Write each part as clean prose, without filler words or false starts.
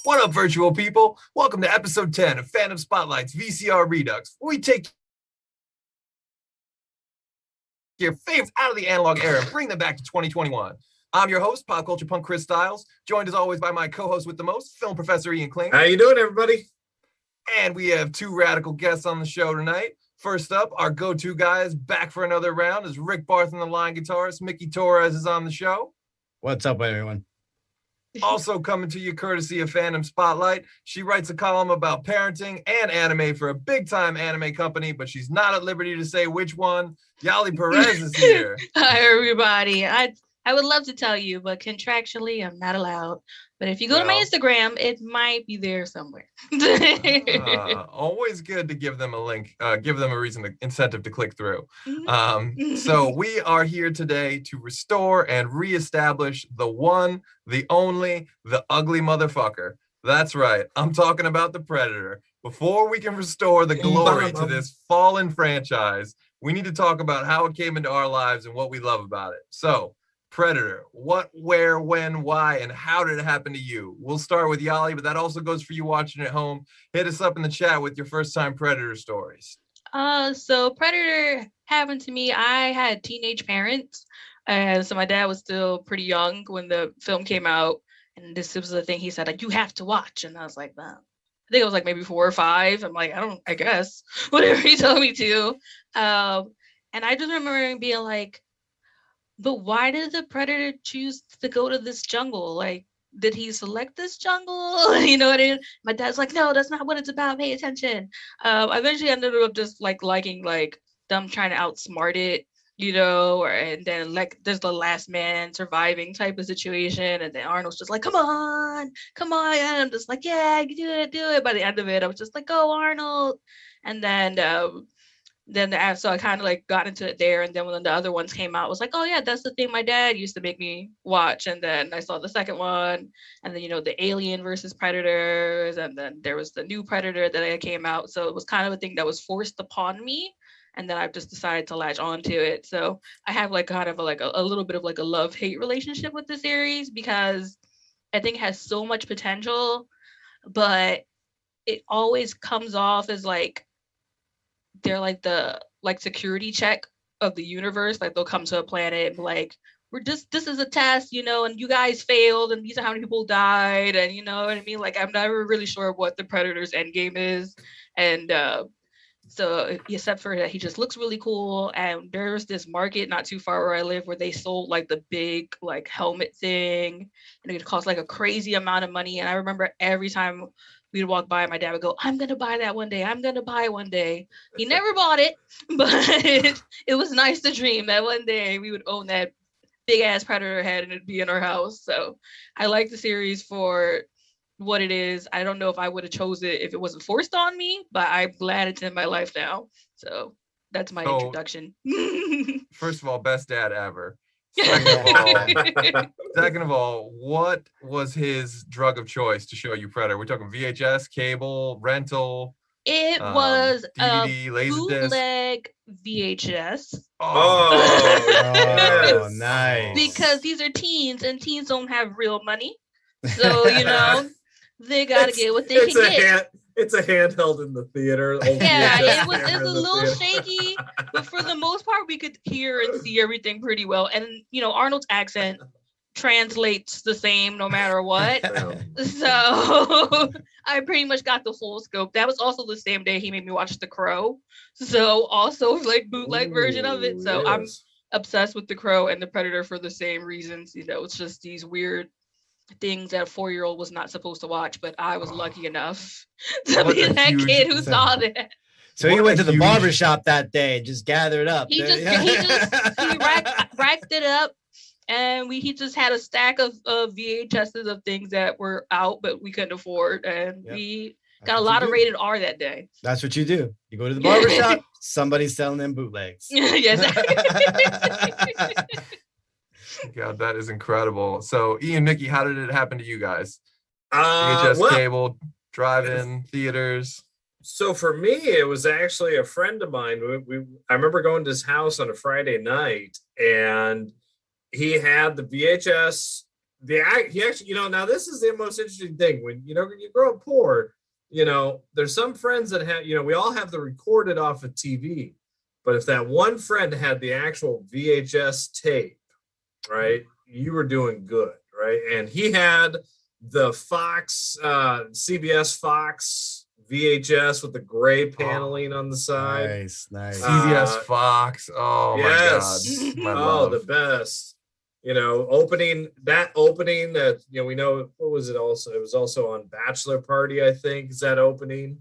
What up, virtual people? Welcome to episode 10 of Fandom Spotlite's VCR Redux, where we take your favorites out of the analog era and bring them back to 2021. I'm your host, pop culture punk Chris Stile, joined as always by my co-host with the most, film professor Ian Klink. How you doing, everybody? And we have two radical guests on the show tonight. First up, our go-to guy is back for another round is Rick Barth and the line guitarist. Mickey Torres is on the show. What's up, everyone? Also coming to you courtesy of Fandom Spotlite. She writes a column about parenting and anime for a big-time anime company, but she's not at liberty to say which one. Yali Perez is here. Hi, everybody. I would love to tell you, but contractually, I'm not allowed. But if you go to my Instagram, it might be there somewhere. Always good to give them a link, give them a incentive to click through. So we are here today to restore and reestablish the one, the only, the ugly motherfucker. That's right. I'm talking about the Predator. Before we can restore the glory to this fallen franchise, we need to talk about how it came into our lives and what we love about it. So, Predator, what, where, when, why, and how did it happen to you? We'll start with Yali, but that also goes for you watching at home. Hit us up in the chat with your first time Predator stories. So Predator happened to me. I had teenage parents, and so my dad was still pretty young when the film came out, and this was the thing he said, like, you have to watch, and I was like, I think it was like maybe 4 or 5. I'm like, I guess, whatever he told me to. And I just remember being like, but why did the Predator choose to go to this jungle? Like, did he select this jungle? You know what I mean? My dad's like, no, that's not what it's about. Pay attention. I eventually ended up just liking them trying to outsmart it, you know, and then like there's the last man surviving type of situation. And then Arnold's just like, come on. And I'm just like, yeah, do it. By the end of it, I was just like, go Arnold. And then so I kind of like got into it there, and then when the other ones came out, I was like, oh yeah, that's the thing my dad used to make me watch. And then I saw the second one, and then the Alien versus Predators, and then there was the new Predator that came out. So it was kind of a thing that was forced upon me, and then I've just decided to latch onto it. So I have like kind of a little bit of like a love-hate relationship with the series, because I think it has so much potential, but it always comes off as like they're like the security check of the universe. Like they'll come to a planet and be like, this is a test, and you guys failed, and these are how many people died, and you know what I mean? Like I'm never really sure what the Predator's end game is. And so except for that, he just looks really cool. And there's this market not too far where I live where they sold like the big like helmet thing, and it cost like a crazy amount of money. And I remember every time we'd walk by, my dad would go, I'm going to buy that one day. I'm going to buy it one day. He never bought it, but it was nice to dream that one day we would own that big ass Predator head and it'd be in our house. So I like the series for what it is. I don't know if I would have chose it if it wasn't forced on me, but I'm glad it's in my life now. So that's my introduction. First of all, best dad ever. Second of all, what was his drug of choice to show you Predator? We're talking VHS, cable, rental. It was DVD, a bootleg VHS. Oh, nice. Because these are teens, and teens don't have real money, so they gotta get what they can get. It's a handheld in the theater. Yeah, it was a little shaky, but for the most part, we could hear and see everything pretty well. And Arnold's accent translates the same no matter what. So I pretty much got the full scope. That was also the same day he made me watch The Crow. So also like bootleg version of it. So yes. I'm obsessed with The Crow and the Predator for the same reasons. It's just these weird things that a 4-year-old was not supposed to watch, but I was lucky enough to be that kid who saw that. So he went to the barbershop that day, just gathered up. He racked it up, and he just had a stack of VHSs of things that were out, but we couldn't afford, and we got a lot of rated R that day. That's what you do. You go to the barbershop, somebody's selling them bootlegs. Yes. God, that is incredible. So, Ian, Mickey, how did it happen to you guys? VHS cable, drive-in, theaters. So for me, it was actually a friend of mine. I remember going to his house on a Friday night, and he had the VHS he actually, now this is the most interesting thing when you grow up poor. There's some friends that have, we all have the recorded off of TV, but if that one friend had the actual VHS tape, right, you were doing good, right? And he had the Fox, CBS Fox VHS with the gray paneling on the side. Nice. CBS Fox. Oh yes. My God. My love. The best. Opening that, we know, what was it also? It was also on Bachelor Party, I think, is that opening.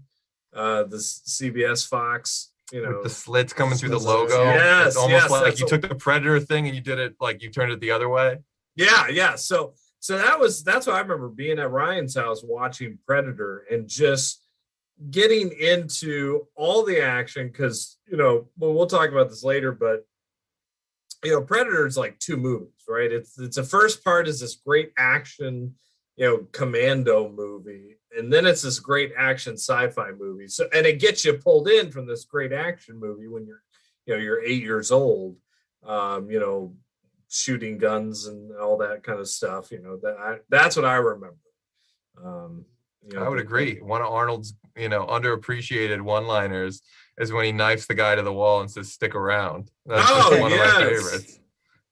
The CBS Fox, with the slits coming through the logo. Yes. It's almost like you took the Predator thing and you did it like you turned it the other way. Yeah. So that's what I remember being at Ryan's house watching Predator and just getting into all the action because, we'll talk about this later, but Predator is like two movies, right? It's the first part is this great action, commando movie, and then it's this great action sci-fi movie. So, and it gets you pulled in from this great action movie when you're 8 years old, shooting guns and all that kind of stuff. That's what I remember. I would agree. One of Arnold's, underappreciated one-liners is when he knifes the guy to the wall and says, "Stick around." That's one of my favorites.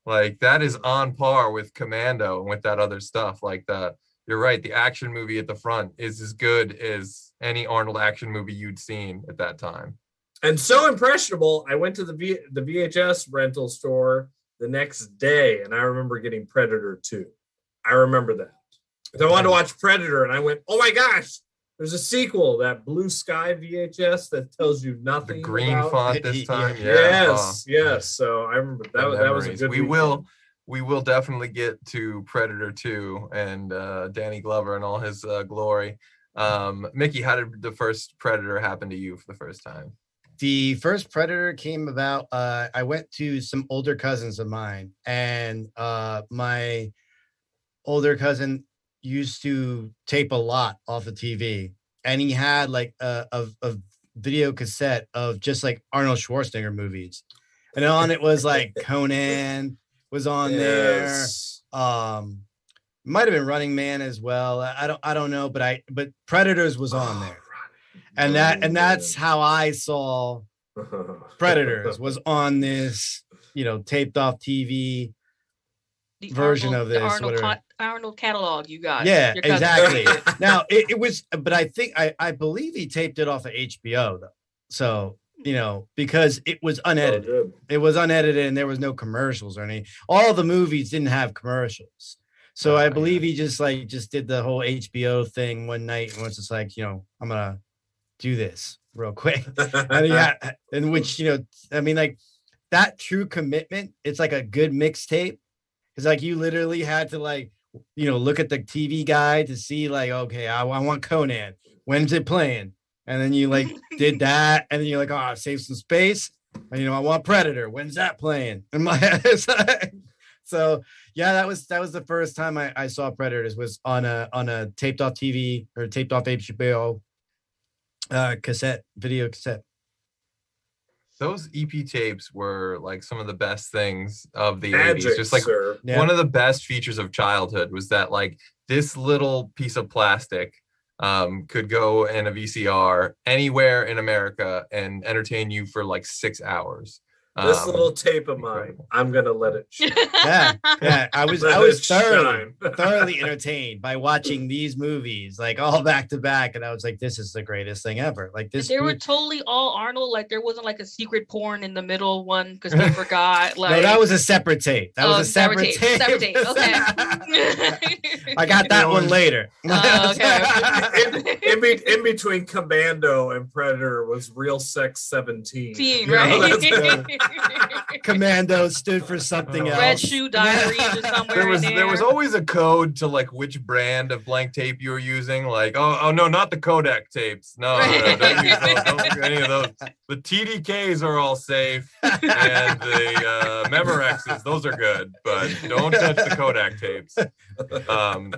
Like, that is on par with Commando and with that other stuff like that. You're right. The action movie at the front is as good as any Arnold action movie you'd seen at that time. And so impressionable, I went to the VHS rental store the next day, and I remember getting Predator 2. I remember that. I wanted to watch Predator, and I went, "Oh my gosh, there's a sequel, that Blue Sky VHS that tells you nothing." The green about font this time. Yes. So I remember that was a good We will definitely get to Predator 2 and Danny Glover and all his glory. Mickey, how did the first Predator happen to you for the first time? The first Predator came about, I went to some older cousins of mine, and my older cousin used to tape a lot off the TV, and he had like a video cassette of just like Arnold Schwarzenegger movies, and on it was like Conan was on there. Might have been Running Man as well. I don't know, but Predators was on there. And that's how I saw Predators, was on this, taped off TV version of this. The Arnold catalog you got. Yeah, exactly. Now it was, but I think I believe he taped it off of HBO though. So, because it was unedited. Oh, it was unedited and there was no commercials or anything. All the movies didn't have commercials. So I believe he just did the whole HBO thing one night and was just like, I'm gonna do this real quick. In which, like that true commitment, it's like a good mixtape. It's like you literally had to look at the TV guide to see like, okay, I want Conan. When's it playing? And then you did that. And then you're like, oh, save some space. And I want Predator. When's that playing? In my head. So yeah, that was the first time I saw Predators, was on a taped off TV or taped off HBO video cassette. Those EP tapes were like some of the best things of the Magic, 80s. Just like one of the best features of childhood was that like this little piece of plastic could go in a VCR anywhere in America and entertain you for like 6 hours. This little tape of mine, I'm gonna let it shine. Yeah. I was thoroughly entertained by watching these movies like all back to back, and I was like, this is the greatest thing ever. Like this. They were totally all Arnold. Like there wasn't like a secret porn in the middle one because they forgot. Like no, that was a separate tape. That was a separate tape. Separate tape. Okay. I got that one later. Okay. in between Commando and Predator was Real Sex 17. Right. Commando stood for something else. Red Shoe Diaries or somewhere there was always a code to like which brand of blank tape you were using. Like, oh no, not the Kodak tapes. No, don't use those. Don't do any of those. The TDKs are all safe, and the Memorexes, those are good, but don't touch the Kodak tapes.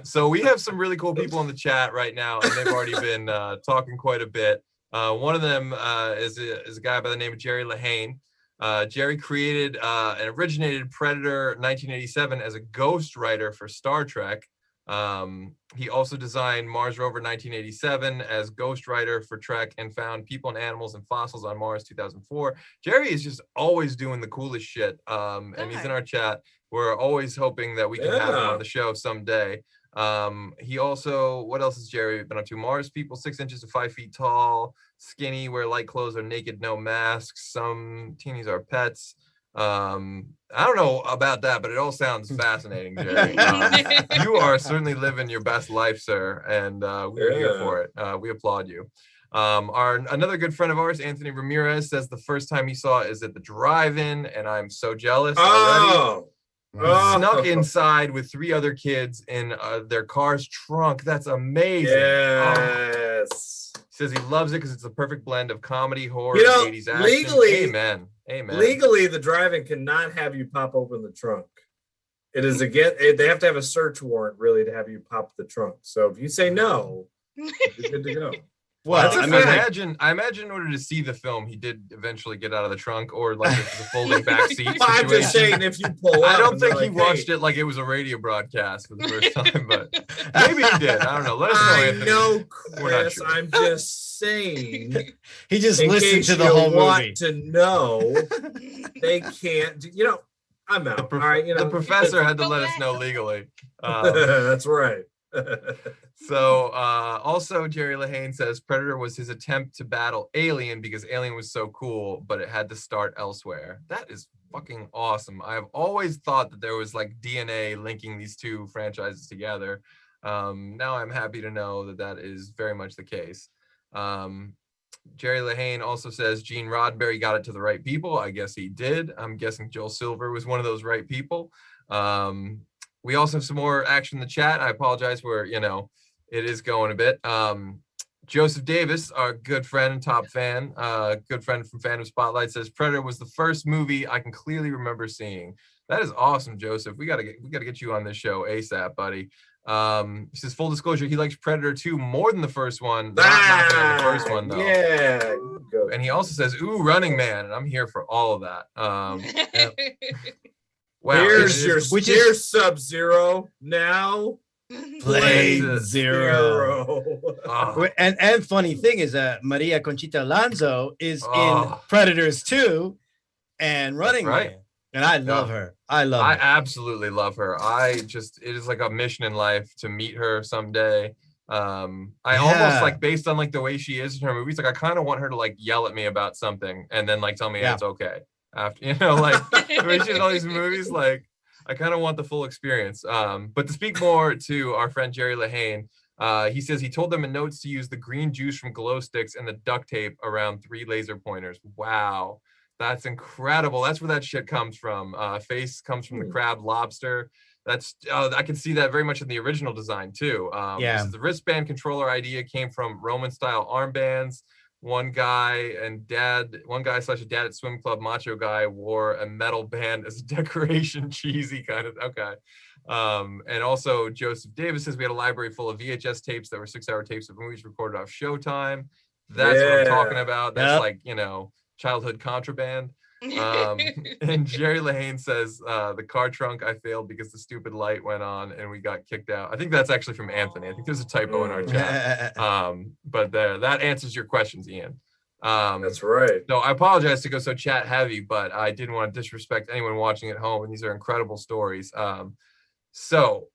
So we have some really cool people in the chat right now, and they've already been talking quite a bit. One of them is a guy by the name of Jerry Lahane. Jerry created and originated Predator 1987 as a ghostwriter for Star Trek. He also designed Mars Rover 1987 as ghostwriter for Trek and found people and animals and fossils on Mars 2004. Jerry is just always doing the coolest shit. And he's in our chat. We're always hoping that we can have him on the show someday. He also, what else has Jerry been up to? Mars people 6 inches to 5 feet tall, skinny, wear light clothes, are naked, no masks. Some teenies are pets. I don't know about that, but it all sounds fascinating, Jerry. You are certainly living your best life, sir, and we're here for it. We applaud you. Another good friend of ours, Anthony Ramirez, says the first time he saw it is at the drive-in, and I'm so jealous already. Snuck inside with 3 other kids in their car's trunk. That's amazing. Yes. Says he loves it because it's a perfect blend of comedy, horror, and 80s action. Legally, amen. Legally, the drive-in cannot have you pop open the trunk. It is again. They have to have a search warrant really to have you pop the trunk. So if you say no, you're good to go. Well, I imagine in order to see the film, he did eventually get out of the trunk, or like it was a folding back seat situation. I'm just saying, if you pull up, I don't think he watched it like it was a radio broadcast for the first time, but maybe he did. I don't know. Let us know, Anthony. I know, Chris. Sure. I'm just saying. He just listened to the whole movie. To know, they can't. I'm out. All right. The professor had to let us know legally. That's right. So also Jerry Lehane says Predator was his attempt to battle Alien because Alien was so cool, but it had to start elsewhere. That is fucking awesome. I've always thought that there was like DNA linking these two franchises together. Now I'm happy to know that that is very much the case. Jerry Lehane also says Gene Roddenberry got it to the right people. I guess he did. I'm guessing Joel Silver was one of those right people. We also have some more action in the chat. I apologize where, it is going a bit. Joseph Davis, our good friend and top fan, good friend from Fandom Spotlite, says Predator was the first movie I can clearly remember seeing. That is awesome, Joseph. We gotta get you on this show ASAP, buddy. He says, full disclosure, he likes Predator 2 more than the first one. Not knocking on the first one, though. Yeah. And he also says, ooh, Running Man. And I'm here for all of that. Wow. Here's Sub-Zero now. Blade Zero. And funny thing is that Maria Conchita Alonso is in Predators 2 and Running Man. And I love her. I absolutely love her. It is like a mission in life to meet her someday. Almost like based on like the way she is in her movies, like I kind of want her to like yell at me about something and then like tell me it's okay. After like the way she's in all these movies, like I kind of want the full experience. But to speak more to our friend Jerry Lehane, he says he told them in notes to use the green juice from glow sticks and the duct tape around 3 laser pointers. Wow, that's incredible. That's where that shit comes from. Face comes from the crab lobster. That's I can see that very much in the original design too. The wristband controller idea came from Roman style armbands. One guy / dad at swim club, macho guy, wore a metal band as a decoration. Cheesy kind of. Okay. And also Joseph Davis says we had a library full of VHS tapes that were 6-hour tapes of movies recorded off Showtime. That's what I'm talking about. That's like, childhood contraband. And Jerry Lehane says the car trunk I failed because the stupid light went on and we got kicked out. I think that's actually from Anthony. I think there's a typo in our chat. But that answers your questions, Ian. That's right. So I apologize to go so chat heavy, but I didn't want to disrespect anyone watching at home, and these are incredible stories. So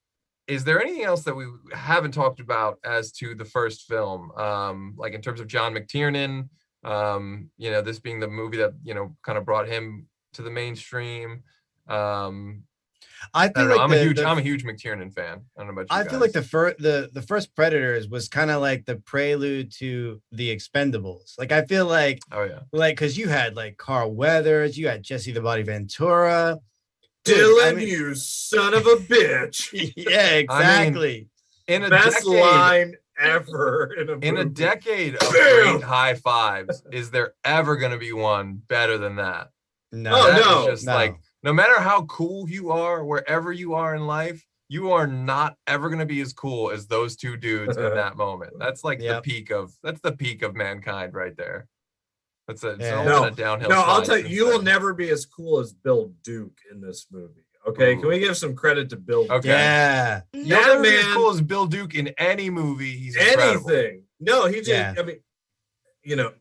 is there anything else that we haven't talked about as to the first film, like in terms of John McTiernan? This being the movie that kind of brought him to the mainstream. I think I'm a huge McTiernan fan. I don't know about you guys. Feel like the first Predators was kind of like the prelude to the Expendables. Like I feel like because you had like Carl Weathers, you had Jesse the Body Ventura, Dylan, you son of a bitch. Yeah, exactly. In a best decade, line ever in a decade of great high fives, is there ever going to be one better than that? No. Like, no matter how cool you are, wherever you are in life, you are not ever going to be as cool as those two dudes in that moment. That's like the peak of mankind right there. That's it. Yeah. It's all been a downhill. No, I'll slide tell you, since you will then. never be as cool as Bill Duke in this movie. Okay, Ooh. can we give some credit to Bill? Okay. Yeah. You'll That never be as man- cool as Bill Duke in any movie. He's incredible. Anything? No, he just. Yeah. I mean, anytime.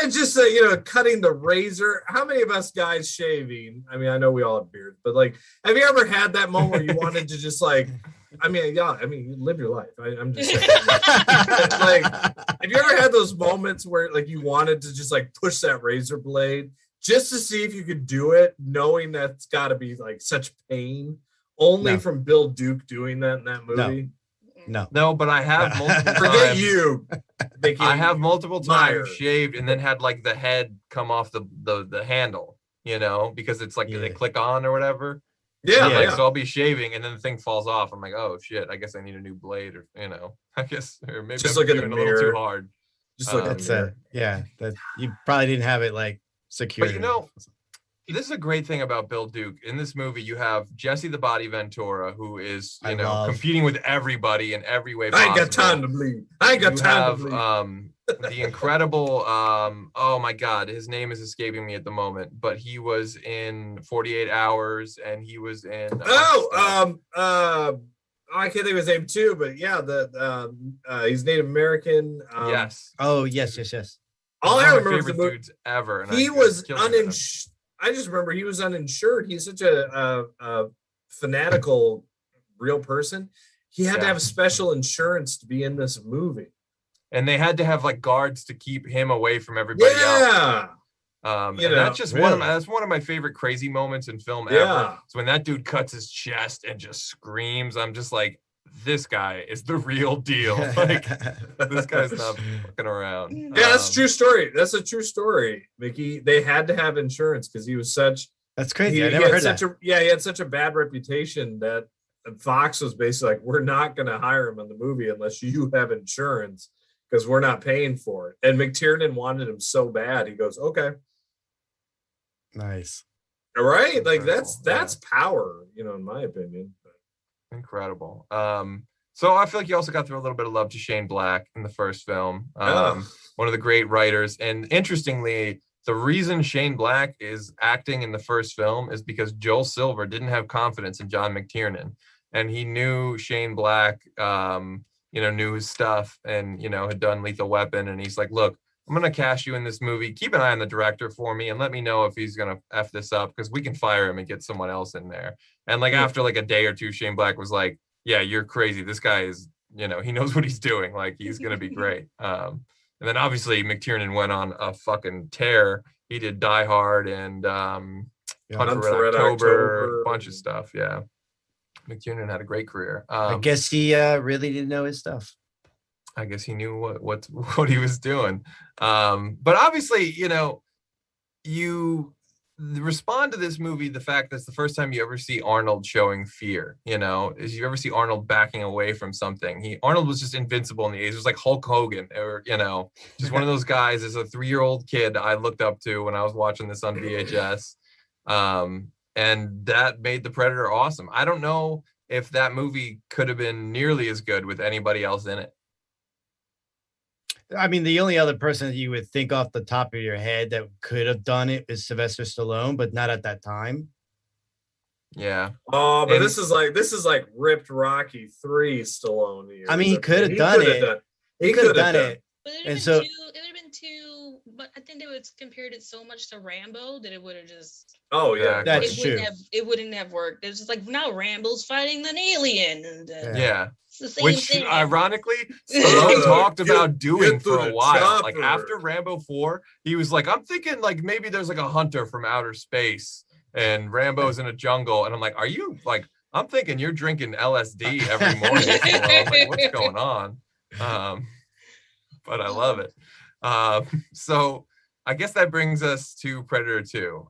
Just cutting the razor. How many of us guys shaving? I mean, I know we all have beards, but like, have you ever had that moment where you wanted to just like? I mean, you live your life. I'm just saying. Like, have you ever had those moments where like you wanted to just like push that razor blade just to see if you could do it, knowing that's got to be like such pain? Only from Bill Duke doing that in that movie. No, but I have multiple Forget times. you. I have multiple Liar. times shaved and then had like the head come off the handle, because it's like they click on or whatever. Yeah. So I'll be shaving and then the thing falls off. I'm like, oh shit, I guess I need a new blade, or I guess, or maybe Just I'm look in the doing a little too mirror. hard. Just look at that's the that you probably didn't have it like secured. But this is a great thing about Bill Duke. In this movie, you have Jesse the Body Ventura, who is, competing with everybody in every way possible. I ain't got time to bleed. I ain't got time to bleed. The incredible, oh my God, his name is escaping me at the moment, but he was in 48 Hours and he was in. I can't think of his name too, but yeah, he's Native American. Yes. Oh, yes. All I remember favorite dudes ever. And he was uninsured. I just remember he was uninsured. He's such a fanatical, real person. He had to have special insurance to be in this movie, and they had to have like guards to keep him away from everybody else. And that's just that's one of my favorite crazy moments in film ever. It's when that dude cuts his chest and just screams. I'm just like, this guy is the real deal. Like, this guy's not fucking around. Yeah, that's a true story. That's a true story, Mickey. They had to have insurance because he was such. That's crazy. I never heard that. He had such a bad reputation that Fox was basically like, we're not going to hire him in the movie unless you have insurance because we're not paying for it. And McTiernan wanted him so bad. He goes, okay. Nice. All right. Like that's power, in my opinion. Incredible. So I feel like you also got through a little bit of love to Shane Black in the first film. One of the great writers. And interestingly, the reason Shane Black is acting in the first film is because Joel Silver didn't have confidence in John McTiernan. And he knew Shane Black, knew his stuff and, had done Lethal Weapon. And he's like, look, I'm going to cast you in this movie. Keep an eye on the director for me and let me know if he's going to F this up because we can fire him and get someone else in there. And like after like a day or two, Shane Black was like, yeah, you're crazy. This guy is, he knows what he's doing. Like he's going to be great. And then obviously McTiernan went on a fucking tear. He did Die Hard and Hunt for Red October, a bunch of stuff. Yeah. McTiernan had a great career. I guess he really didn't know his stuff. I guess he knew what he was doing. But obviously, you respond to this movie, the fact that's the first time you ever see Arnold showing fear, is you ever see Arnold backing away from something. Arnold was just invincible in the 80s. It was like Hulk Hogan or, just one of those guys as a 3-year-old kid I looked up to when I was watching this on VHS. And that made The Predator awesome. I don't know if that movie could have been nearly as good with anybody else in it. I mean, the only other person that you would think off the top of your head that could have done it is Sylvester Stallone, but not at that time. Yeah. Oh, but this is like ripped Rocky 3 Stallone years. I mean, he could have done it. He could have done it. But it would have been too. But I think they would compared it so much to Rambo that it would have just. Oh yeah, that's true. It wouldn't have worked. It's just like now Rambo's fighting an alien, and it's the same which thing. ironically Stallone talked about doing for a while. Chopper. Like after Rambo 4, he was like, I'm thinking like maybe there's like a hunter from outer space and Rambo's in a jungle, and I'm like, are you like? I'm thinking you're drinking LSD every morning. Like, what's going on? But I love it. So I guess that brings us to Predator 2.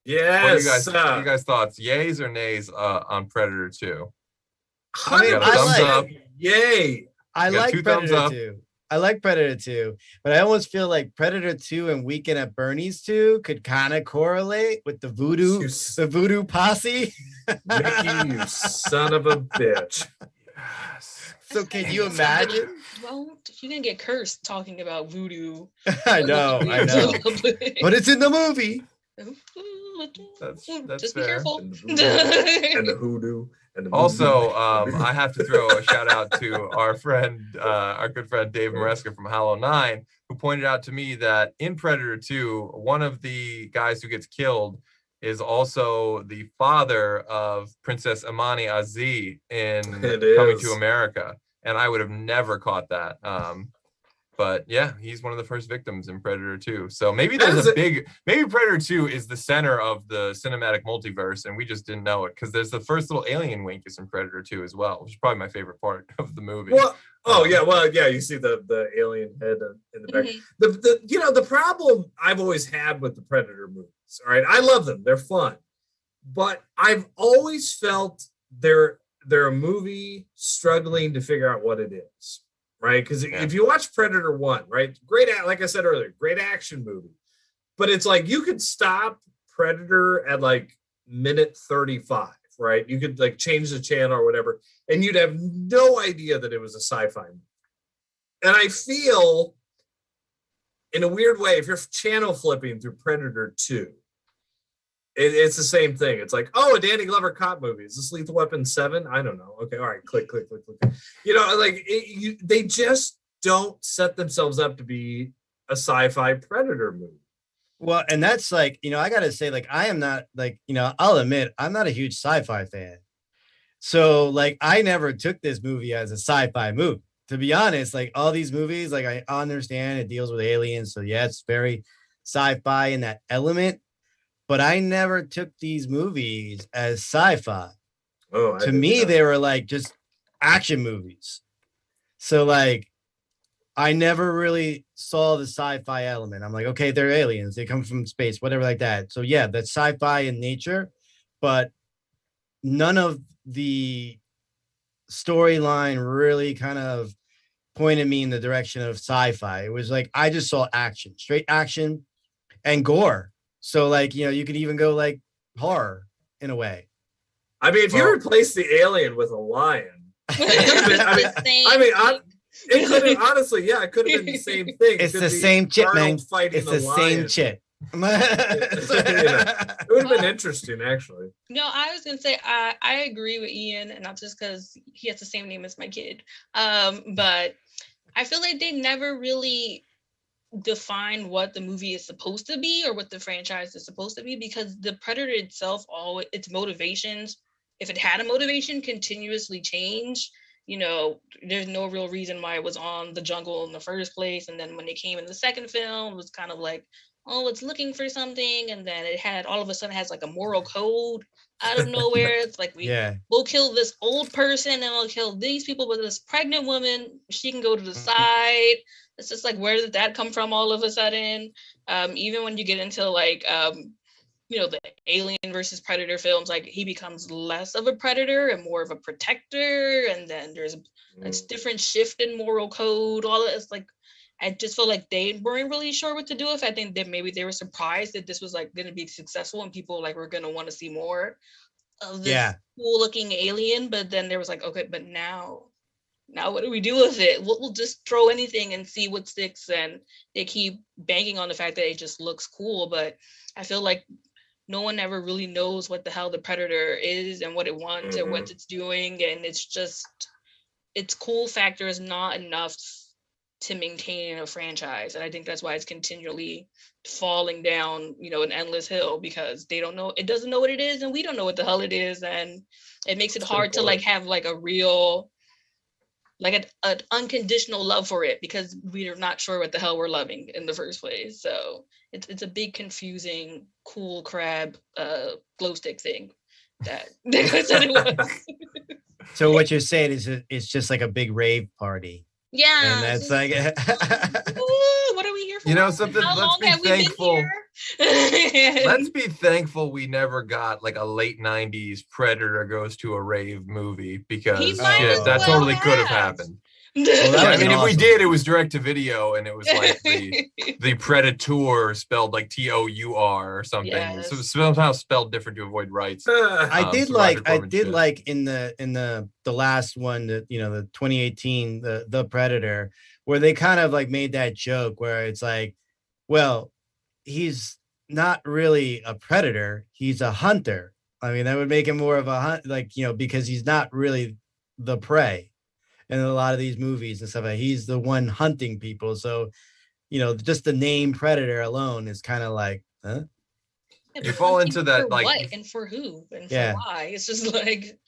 Yes. What are you guys thoughts? Yays or nays on Predator 2? I mean, yay. I like Predator 2. I like Predator 2, but I almost feel like Predator 2 and Weekend at Bernie's 2 could kind of correlate with the voodoo posse. Mickey, you son of a bitch. So can you imagine? Well, you're gonna get cursed talking about voodoo. I know. But it's in the movie. That's Just be fair. careful. And the hoodoo. And the Also, voodoo. I have to throw a shout out to our good friend Dave Maresca from Hollow 9, who pointed out to me that in Predator 2, one of the guys who gets killed is also the father of Princess Amani Aziz in Coming to America. And I would have never caught that. But yeah, he's one of the first victims in Predator 2. So maybe maybe Predator 2 is the center of the cinematic multiverse, and we just didn't know it, because there's the first little alien wink is in Predator 2 as well, which is probably my favorite part of the movie. Well, you see the alien head in the back. Mm-hmm. The problem I've always had with the Predator movies, all right, I love them, they're fun, but I've always felt they're a movie struggling to figure out what it is. Right, because if you watch Predator 1, right, like I said earlier, great action movie, but it's like you could stop Predator at like minute 35, right? You could like change the channel or whatever, and you'd have no idea that it was a sci-fi movie. And I feel, in a weird way, if you're channel flipping through Predator 2, it's the same thing. It's like, oh, a Danny Glover cop movie. Is this Lethal Weapon 7? I don't know. Okay, all right, click. They just don't set themselves up to be a sci-fi Predator movie. Well, and that's like, I got to say, like, I am not like, I'll admit, I'm not a huge sci-fi fan. So like, I never took this movie as a sci-fi movie. To be honest, like all these movies, like I understand it deals with aliens. So yeah, it's very sci-fi in that element. But I never took these movies as sci-fi. To me, they were like just action movies. So like, I never really saw the sci-fi element. I'm like, okay, they're aliens. They come from space, whatever like that. So yeah, that's sci-fi in nature, but none of the storyline really kind of pointed me in the direction of sci-fi. It was like, I just saw action, straight action and gore. So like, you could even go like horror in a way. I mean, if you replace the alien with a lion, it could have honestly, it could have been the same thing. It's the same chip, man. It's the same chip. It would have been interesting, actually. No, I was gonna say I agree with Ian, and not just because he has the same name as my kid. But I feel like they never really define what the movie is supposed to be or what the franchise is supposed to be, because the Predator itself, all its motivations, if it had a motivation, continuously change. There's no real reason why it was on the jungle in the first place, and then when it came in the second film, it was kind of like, oh, it's looking for something, and then it had all of a sudden has like a moral code out of nowhere. It's like we'll kill this old person and we'll kill these people, but this pregnant woman, she can go to the side. It's just like, where did that come from all of a sudden? Even when you get into like, the Alien versus Predator films, like he becomes less of a predator and more of a protector. And then there's a different shift in moral code. All of it's like, I just feel like they weren't really sure what to do with it. I think that maybe they were surprised that this was like going to be successful and people like were going to want to see more of this cool looking alien. But then there was like, okay, but now what do we do with it? We'll just throw anything and see what sticks. And they keep banking on the fact that it just looks cool. But I feel like no one ever really knows what the hell the Predator is and what it wants and what it's doing. And it's just, its cool factor is not enough to maintain a franchise. And I think that's why it's continually falling down, an endless hill, because they don't know, it doesn't know what it is, and we don't know what the hell it is. And it makes it hard to like have like a real, like an unconditional love for it, because we're not sure what the hell we're loving in the first place. So it's a big, confusing, cool crab glow stick thing that it was. So what you're saying is it's just like a big rave party. Yeah. And that's like, ooh, what are we here for? Something, let's be thankful. Let's be thankful we never got like a late 90s Predator goes to a rave movie, because that totally could have happened. Well, that I was mean, if we awesome. did, it was direct to video, and it was like the Predator spelled like Tour or something. Yes. So somehow spelled different to avoid rights. I did some like Roger I Corman did shit. like in the last one, that the 2018 the Predator, where they kind of like made that joke where it's like, well, he's not really a predator, he's a hunter. I mean, that would make him more of a hunt, like, because he's not really the prey in a lot of these movies and stuff. Like, he's the one hunting people. So, just the name Predator alone is kind of like, huh? You fall into that, for like, what and for who and Yeah. for why. It's just like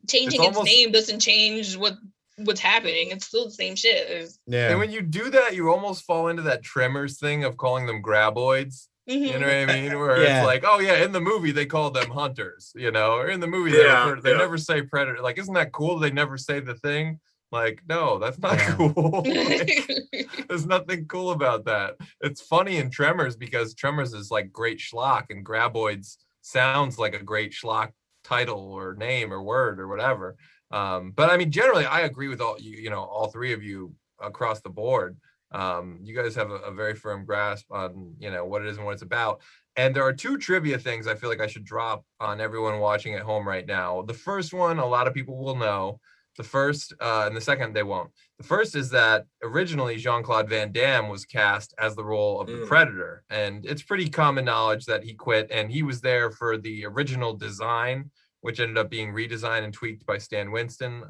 changing It's its almost- name doesn't change what's happening. It's still the same shit. And Yeah. when you do that, you almost fall into that Tremors thing of calling them graboids. You know what I mean? Where Yeah. it's like, oh yeah, in the movie they call them hunters, or in the movie Yeah, they yeah. never say predator. Like, isn't that cool? They never say the thing. Like, no, that's not Yeah. cool. Like, there's nothing cool about that. It's funny in Tremors because Tremors is like great schlock, and graboids sounds like a great schlock title or name or word or whatever. But I mean, generally, I agree with all all three of you across the board. You guys have a very firm grasp on what it is and what it's about. And there are two trivia things I feel like I should drop on everyone watching at home right now. The first one, a lot of people will know. The first and the second, they won't. The first is that originally Jean-Claude Van Damme was cast as the role of the Predator. And it's pretty common knowledge that he quit, and he was there for the original design, which ended up being redesigned and tweaked by Stan Winston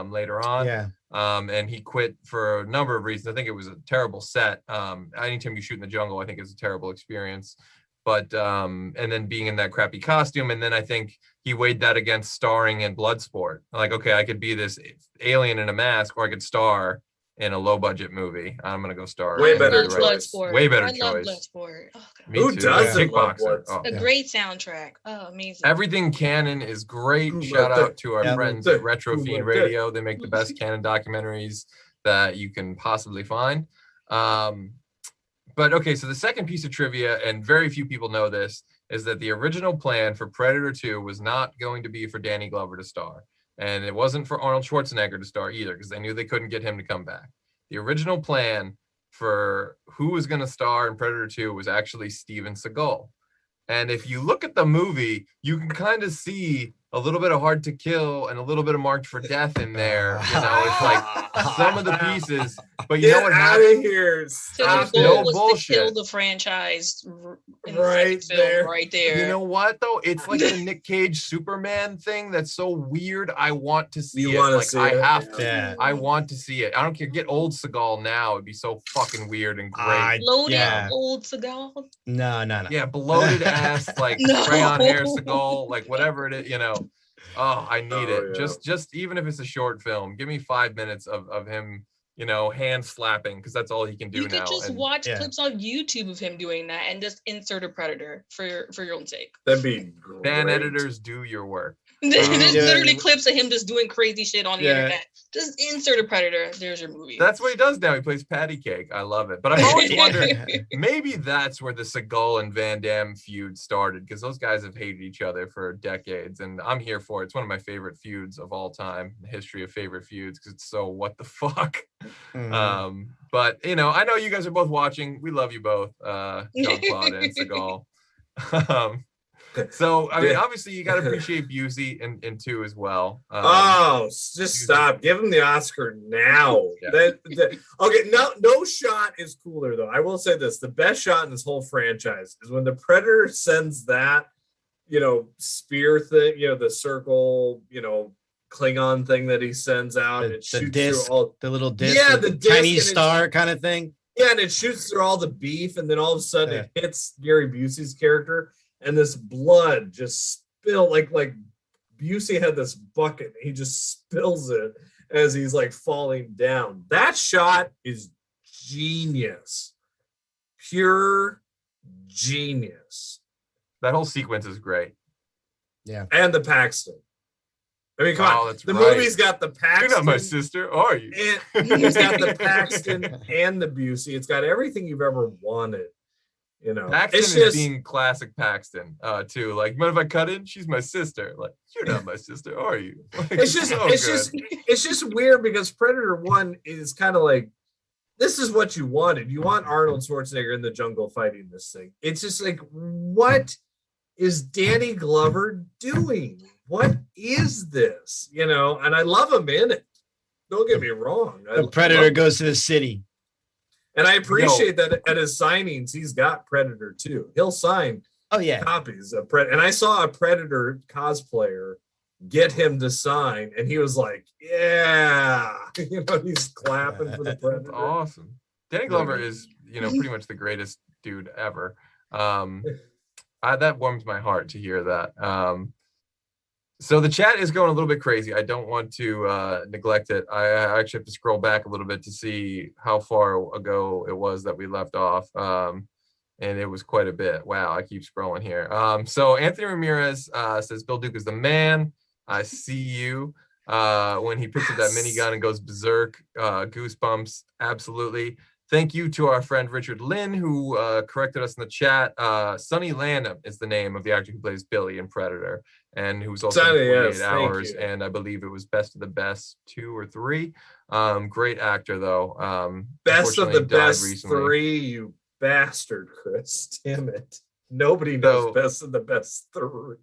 later on. Yeah. And he quit for a number of reasons. I think it was a terrible set. Anytime you shoot in the jungle, I think it's a terrible experience. But and then being in that crappy costume, and then I think he weighed that against starring in Bloodsport. Like, okay, I could be this alien in a mask, or I could star in a low budget movie. I'm gonna go star. Way in better the choice. Bloodsport. Way better I love choice. Bloodsport. Oh, God. Me Who too. doesn't love Kickboxer. Bloodsport? A great soundtrack. Oh, amazing. Everything canon is great. Who Shout loved out it? to our Yeah. friends Who at Retro loved Fiend it? Radio. They make the best canon documentaries that you can possibly find. But okay, so the second piece of trivia, and very few people know this, is that the original plan for Predator 2 was not going to be for Danny Glover to star. And it wasn't for Arnold Schwarzenegger to star either, because they knew they couldn't get him to come back. The original plan for who was going to star in Predator 2 was actually Steven Seagal. And if you look at the movie, you can kind of see a little bit of Hard to Kill and a little bit of Marked for Death in there. It's like some of the pieces. But you know what Get out happened? of here. So Stop the no goal was bullshit. to kill the franchise in the Right second film, there. right there. You know what though? It's like the Nick Cage Superman thing that's so weird. I want to see You it. wanna Like, see I it? have to. Yeah. I want to see it. I don't care. Get old Seagal now. It'd be so fucking weird and great. Loaded Yeah. old Seagal. No. Yeah, bloated ass, like No. crayon hair Seagal, like whatever it is, Oh, I need Oh, it. yeah. Just even if it's a short film, give me 5 minutes of him, hand slapping, because that's all he can do You could now. just And watch yeah. clips on YouTube of him doing that and just insert a Predator for your own sake. That'd be great. fan editors, do your work. There's Yeah. literally clips of him just doing crazy shit on the Yeah. internet. Just insert a Predator. There's your movie. That's what he does now. He plays patty cake. I love it. But I've always wondered, maybe that's where the Seagal and Van Damme feud started, because those guys have hated each other for decades, and I'm here for it. It's one of my favorite feuds of all time, the history of favorite feuds, because it's so what the fuck. Mhm. But I know you guys are both watching. We love you both, Jean-Claude and Seagal. So I mean, Yeah. obviously you got to appreciate Busey in 2 as well. Just stop. Give him the Oscar now. Yeah. Okay, no shot is cooler though. I will say this: the best shot in this whole franchise is when the Predator sends that, spear thing, the circle, Klingon thing that he sends out. And it The shoots disc, through all. the little disc, Yeah, with the the disc, Chinese and star kind of thing. Yeah, and it shoots through all the beef, and then all of a sudden it hits Gary Busey's character, and this blood just spilled. Like Busey had this bucket, he just spills it as he's like falling down. That shot is genius, pure genius. That whole sequence is great. And the Paxton. I mean, come Oh, on. that's The right. movie's got the Paxton. You're not my sister, are you? And it's got the Paxton and the Busey. It's got everything you've ever wanted You know, Paxton it's is just being classic Paxton, too. Like, mind if I cut in? She's my sister. Like, you're not my sister, are you? Like, it's just so it's good. just it's just weird because Predator 1 is kind of like, this is what you wanted. You want Arnold Schwarzenegger in the jungle fighting this thing. It's just like, what is Danny Glover doing? What is this? You know, and I love him in it. Don't get me wrong. The Predator goes to the city. And I appreciate that at his signings, he's got Predator too. He'll sign copies of Predator. And I saw a Predator cosplayer get him to sign, and he was like, yeah. You know, he's clapping for the Predator. That's awesome. Danny Glover is, you know, pretty much the greatest dude ever. That warms my heart to hear that. So the chat is going a little bit crazy. I don't want to neglect it. I actually have to scroll back a little bit to see how far ago it was that we left off. And it was quite a bit. Wow, I keep scrolling here. So Anthony Ramirez says, Bill Duke is the man. I see you. When he picks up that minigun and goes berserk, goosebumps, absolutely. Thank you to our friend Richard Lynn, who corrected us in the chat. Sonny Landham is the name of the actor who plays Billy in Predator, and who's also in 48 Hours, and I believe it was Best of the Best 2 or 3. Great actor, though. Best of the Best 3, you bastard, Chris. Damn it. Nobody knows Best of the Best 3.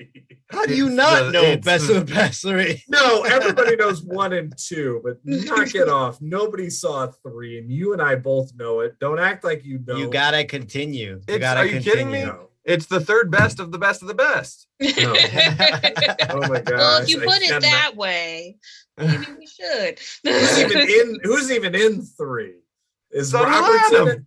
How do you not know Best of the Best 3? No, everybody knows 1 and 2, but knock it off. Nobody saw 3, and you and I both know it. Don't act like you know. You gotta continue. Are you kidding me? No. It's the third best of the best of the best. No. Oh my god! Well, if you put it that way, maybe we should. Who's even in 3? Is Roberts in it?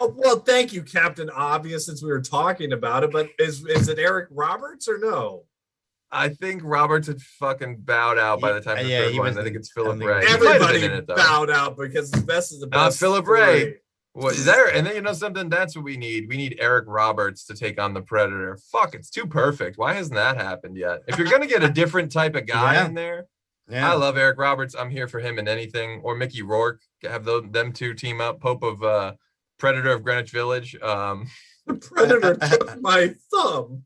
Oh, well, thank you, Captain Obvious, since we were talking about it, but is it Eric Roberts or no? I think Roberts had fucking bowed out by the time the third one. I think it's Philip Ray. Everybody bowed out because the best is the best. Philip Ray. What is there? And then you know something? That's what we need. We need Eric Roberts to take on the Predator. Fuck, it's too perfect. Why hasn't that happened yet? If you're gonna get a different type of guy in there, I love Eric Roberts. I'm here for him in anything. Or Mickey Rourke. Have them two team up. Pope of Predator of Greenwich Village. The Predator took my thumb.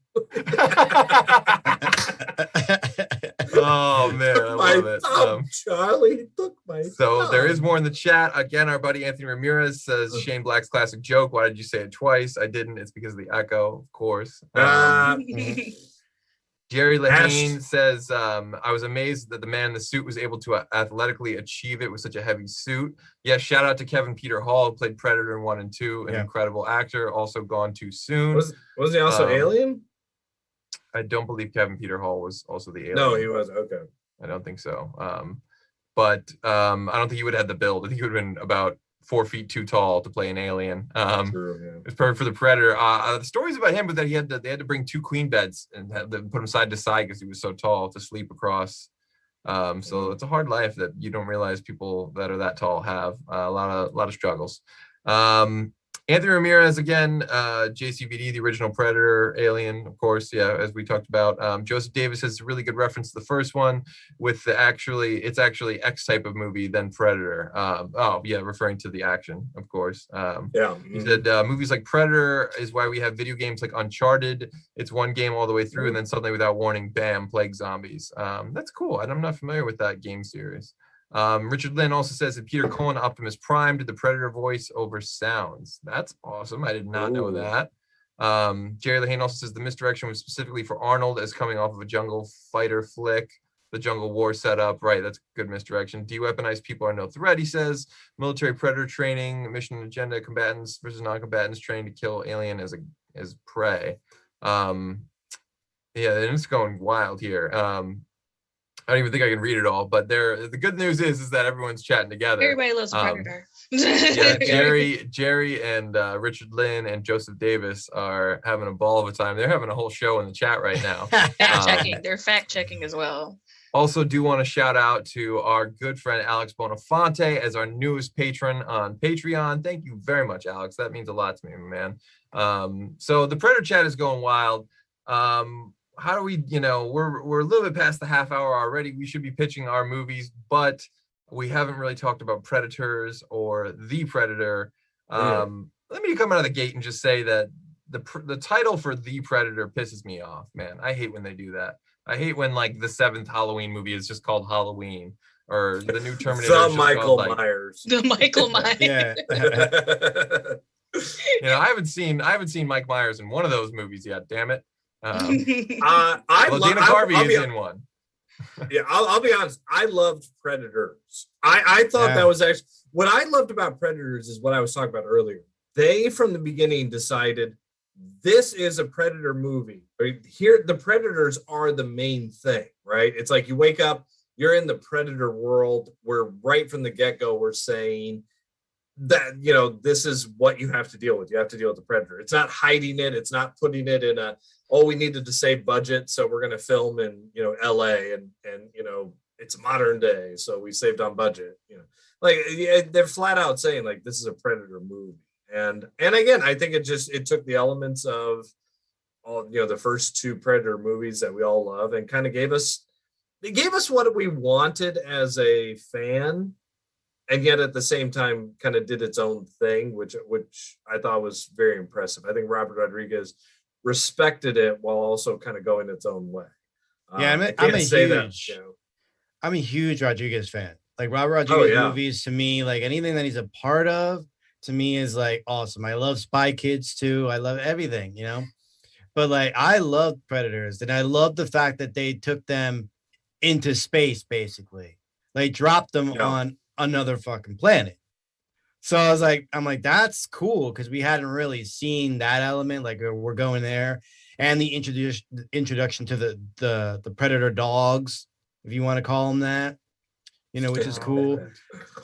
Oh man, I love it. Charlie took my thumb. There is more in the chat. Again, our buddy Anthony Ramirez says Shane Black's classic joke. Why did you say it twice? I didn't. It's because of the echo, of course. Jerry Lahane says, I was amazed that the man in the suit was able to athletically achieve it with such a heavy suit. Yes, shout out to Kevin Peter Hall, who played Predator in 1 and 2, an incredible actor, also gone too soon. Was he also Alien? I don't believe Kevin Peter Hall was also the alien. No, he was. Okay. I don't think so. But I don't think he would have had the build. I think he would have been about 4 feet too tall to play an alien. True, It's perfect for the Predator. The stories about him was that they had to bring 2 queen beds and have them put him side to side because he was so tall to sleep across. So it's a hard life that you don't realize people that are that tall have. A lot of struggles. Anthony Ramirez again, JCVD, the original Predator alien, of course. Yeah, as we talked about. Joseph Davis has a really good reference to the first one with it's actually X type of movie than Predator. Referring to the action, of course. He said movies like Predator is why we have video games like Uncharted. It's one game all the way through, and then suddenly, without warning, bam, plague zombies. That's cool. And I'm not familiar with that game series. Richard Lynn also says that Peter Cullen, Optimus Prime, did the Predator voice over sounds. That's awesome. I did not know that. Jerry Lahane also says the misdirection was specifically for Arnold as coming off of a jungle fighter flick, the jungle war setup. Right, that's good misdirection. De-weaponized people are no threat, he says. Military Predator training, mission agenda, combatants versus non-combatants trained to kill alien as prey. And it's going wild here. I don't even think I can read it all, but the good news is that everyone's chatting together. Everybody loves Predator. Jerry and Richard Lynn and Joseph Davis are having a ball of a time. They're having a whole show in the chat right now. Fact-checking. They're fact-checking as well. Also do want to shout out to our good friend Alex Bonafonte as our newest patron on Patreon. Thank you very much, Alex. That means a lot to me, man. So the Predator chat is going wild. How do we, we're a little bit past the half hour already. We should be pitching our movies, but we haven't really talked about Predators or The Predator. let me come out of the gate and just say that the title for The Predator pisses me off, man. I hate when they do that. I hate when like the 7th Halloween movie is just called Halloween, or the new Terminator The is just Michael called, like, Myers. The Michael Myers. Yeah. you know, I haven't seen Mike Myers in one of those movies yet. Damn it. Dana Carvey is in one. Yeah, I'll be honest. I loved Predators. I thought that was actually what I loved about Predators is what I was talking about earlier. They from the beginning decided this is a Predator movie. Here, the Predators are the main thing, right? It's like you wake up, you're in the Predator world. We're right from the get-go, we're saying that, you know, this is what you have to deal with. You have to deal with the Predator. It's not hiding it. It's not putting it in a, oh, we needed to save budget, so we're going to film in, you know, LA and, you know, it's modern day, so we saved on budget, you know. Like, they're flat out saying, like, this is a Predator movie. And again, I think it took the elements of all, you know, the first 2 Predator movies that we all love and kind of gave us what we wanted as a fan, and yet at the same time kind of did its own thing, which I thought was very impressive. I think Robert Rodriguez respected it while also kind of going its own way. Yeah, I'm a huge Rodriguez fan. Like Robert Rodriguez movies, to me, like anything that he's a part of, to me is like awesome. I love Spy Kids too. I love everything, you know. But like I love Predators, and I love the fact that they took them into space, basically. Like dropped them on another fucking planet. So I was like, I'm like, that's cool, because we hadn't really seen that element. Like we're going there, and the introduction to the Predator dogs, if you want to call them that, you know, which is cool.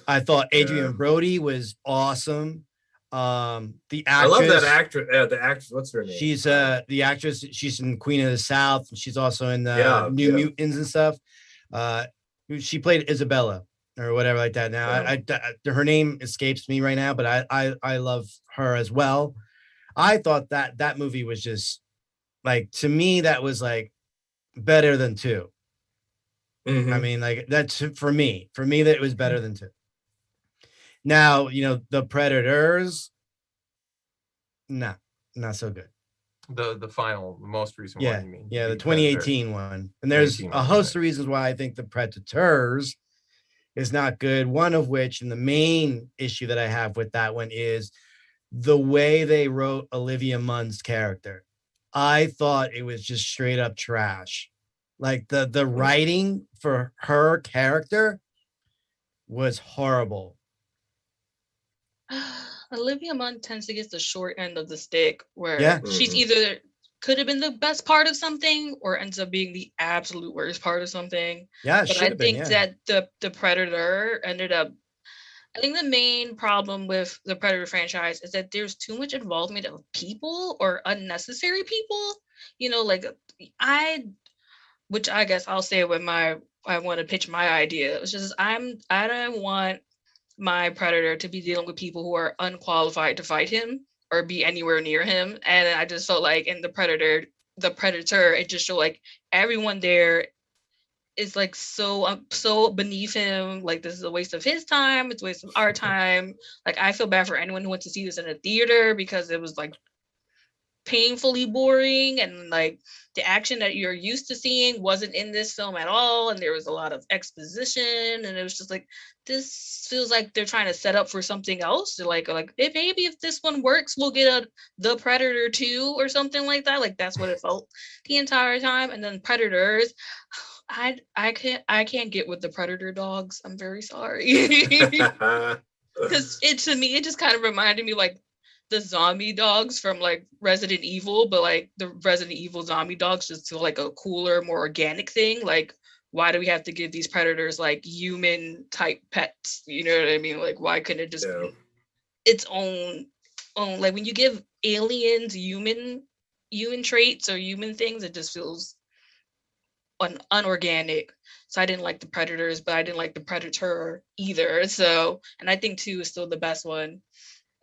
I thought Adrian Brody was awesome. The actress, I love that actress. The actress, what's her name? She's the actress. She's in Queen of the South. She's also in the New Mutants and stuff. She played Isabella or whatever like that. Now, her name escapes me right now, but I love her as well. I thought that movie was just like, to me, that was like better than 2. Mm-hmm. I mean, like that's for me that it was better than 2. Now, you know, the Predators, not so good. The final, the most recent one, you mean? Yeah, the 2018 one. And there's a host of reasons why I think the Predators is not good. One of which, and the main issue that I have with that one, is the way they wrote Olivia Munn's character. I thought it was just straight up trash. Like the writing for her character was horrible. Olivia Munn tends to get the short end of the stick, where she's either could have been the best part of something or ends up being the absolute worst part of something. Yeah, but I think that the Predator ended up. I think the main problem with the Predator franchise is that there's too much involvement of people or unnecessary people. You know, like which I guess I'll say when I want to pitch my idea. It's just I don't want my Predator to be dealing with people who are unqualified to fight him or be anywhere near him. And I just felt like in the Predator, it just showed like everyone there is like so beneath him. Like, this is a waste of his time. It's a waste of our time. Like, I feel bad for anyone who went to see this in a theater, because it was like painfully boring, and like the action that you're used to seeing wasn't in this film at all, and there was a lot of exposition, and it was just like, this feels like they're trying to set up for something else. They're like maybe if this one works, we'll get the Predator 2 or something like that. Like, that's what it felt the entire time. And then Predators, I can't get with the Predator dogs. I'm very sorry. Because to me it just kind of reminded me like the zombie dogs from like Resident Evil, but like the Resident Evil zombie dogs just feel like a cooler, more organic thing. Like, why do we have to give these predators like human type pets? You know what I mean? Like, why couldn't it just be its own like, when you give aliens human traits or human things, it just feels unorganic. So I didn't like the Predators, but I didn't like the Predator either. So, and I think 2 is still the best one.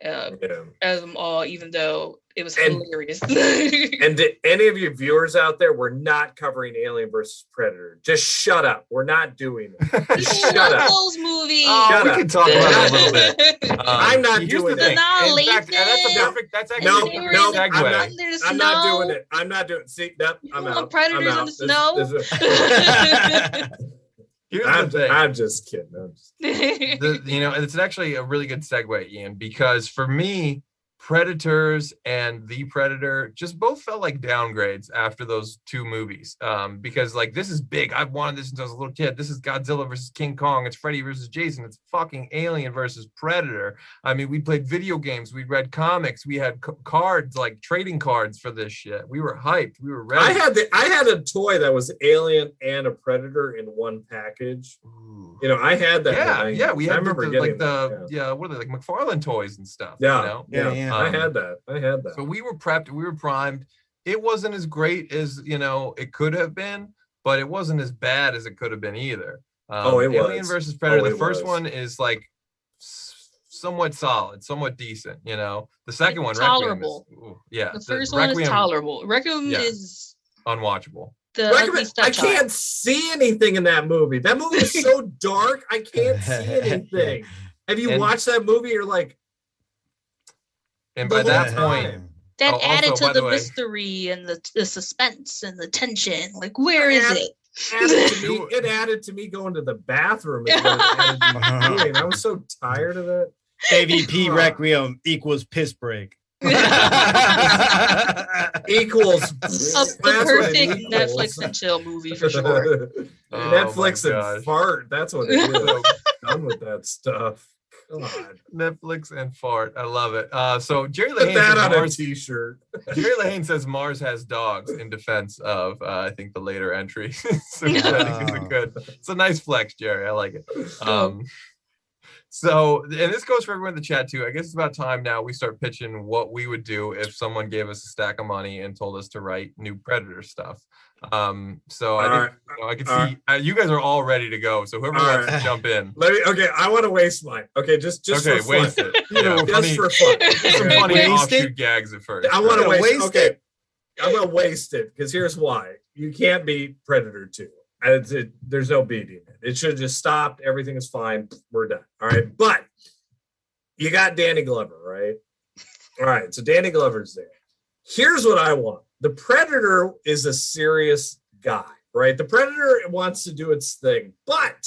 as them all, even though it was And- hilarious. And to any of you viewers out there, we're not covering Alien versus Predator. Just shut up. We're not doing it. People Shut love up. those movies. Oh, Shut we up. can talk about it a little bit. I'm not here's doing the it. thing. No, In fact, that's a Nathan. perfect. That's actually No, a They were perfect no, in the- segue. under the I'm not snow. doing it. I'm not doing it. See, nope, You I'm want out. predators I'm in out. the snow? Here's I'm, the thing. I'm just kidding. It's actually a really good segue, Ian, because for me, Predators and The Predator just both felt like downgrades after those two movies. Because like this is big. I've wanted this since I was a little kid. This is Godzilla versus King Kong. It's Freddy versus Jason. It's fucking Alien versus Predator. I mean, we played video games. We read comics. We had cards, like trading cards for this shit. We were hyped. We were ready. I had a toy that was Alien and a Predator in one package. Ooh. You know, I had that. Yeah, we had I remember getting that, what are they, like McFarlane toys and stuff. Yeah. You know? Yeah. I had that. So we were prepped, we were primed. It wasn't as great as it could have been, but it wasn't as bad as it could have been either. Alien versus Predator. The first one is like somewhat solid, somewhat decent. The second one, tolerable. Requiem is, The first one is tolerable. Requiem is unwatchable. the Requiem, ugly I stepchild. can't see anything in that movie. That movie is so dark. I can't see anything. Have you watched that movie? You're like, and the by that whole point, time. That also, added by to the the way- mystery and the suspense and the tension. Like, where is it? It added to me going to the bathroom. Is what it added to me doing. I was so tired of it. AVP Requiem equals piss break. Equals The perfect Netflix and chill movie for sure. Oh Netflix my and gosh. fart. That's what it is. Done with that stuff. God. Netflix and fart. I love it. So Jerry Put Lehane that says on a Mars, t-shirt. Jerry Lehane says Mars has dogs in defense of I think the later entry. So which I think is it's a nice flex, Jerry. I like it. So, and this goes for everyone in the chat too. I guess it's about time now we start pitching what we would do if someone gave us a stack of money and told us to write new Predator stuff. So I think I can see you guys are all ready to go. So whoever wants to jump in. I want to waste mine. Okay, just okay, for waste fun. it. Yeah, Just for fun. some Okay. funny Waste offshoot it? gags at first. I want to Gonna waste. waste Okay, it? I'm gonna waste it because here's why: you can't beat Predator 2. There's no beating it. It should have just stopped. Everything is fine. We're done. All right, but you got Danny Glover, right? All right, so Danny Glover's there. Here's what I want: the Predator is a serious guy, right? The Predator wants to do its thing, but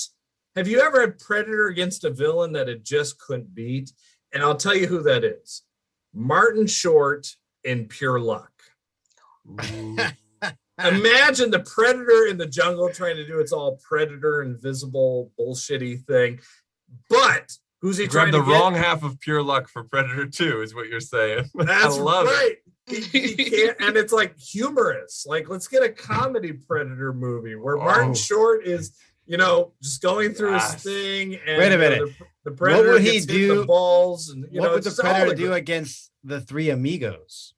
have you ever had Predator against a villain that it just couldn't beat? And I'll tell you who that is: Martin Short in Pure Luck. Imagine the Predator in the jungle trying to do its all Predator invisible bullshitty thing, but who's he trying Grab the to get? wrong half of Pure Luck for Predator 2 is what you're saying. That's I love right. it. He can't, and it's like humorous. Like, let's get a comedy Predator movie where Martin Short is, just going through his thing. And, Wait a minute. The Predator What would he gets hit in the do? balls, and What would the it's all Predator the do against the three amigos?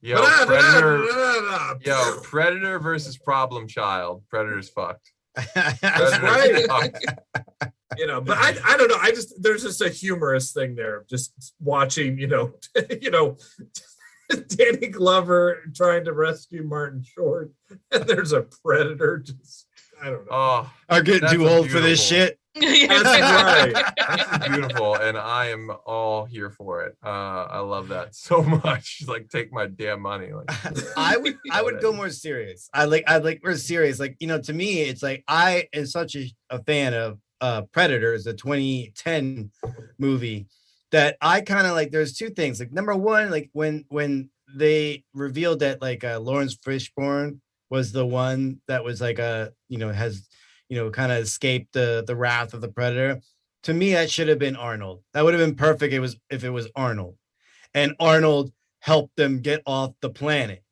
Yo, Predator versus Problem Child. Predator's fucked. That's right. But I don't know. There's just a humorous thing there. Just watching, Danny Glover trying to rescue Martin Short, and there's a Predator. Just I don't know. Oh, Are getting too old for this shit. That's right. This is beautiful, and I am all here for it. I love that so much. Like, take my damn money. Like, I would go more serious. I like we're serious. Like, to me, it's like I am such a fan of Predators, the 2010 movie, that I kind of like. There's two things. Like, number one, like when they revealed that Lawrence Fishburne was the one that was has kind of escaped the wrath of the Predator. To me, that should have been Arnold. That would have been perfect. If it was Arnold, and Arnold helped them get off the planet.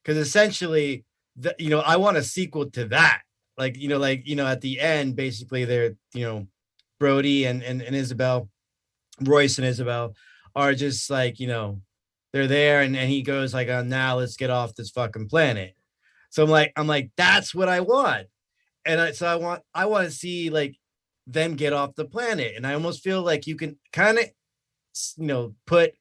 Because essentially, I want a sequel to that. At the end, basically, they're Brody and Isabel, Royce and Isabel are just they're there, and he goes now let's get off this fucking planet. So I'm like, that's what I want. And I want to see them get off the planet. And I almost feel like you can kind of, put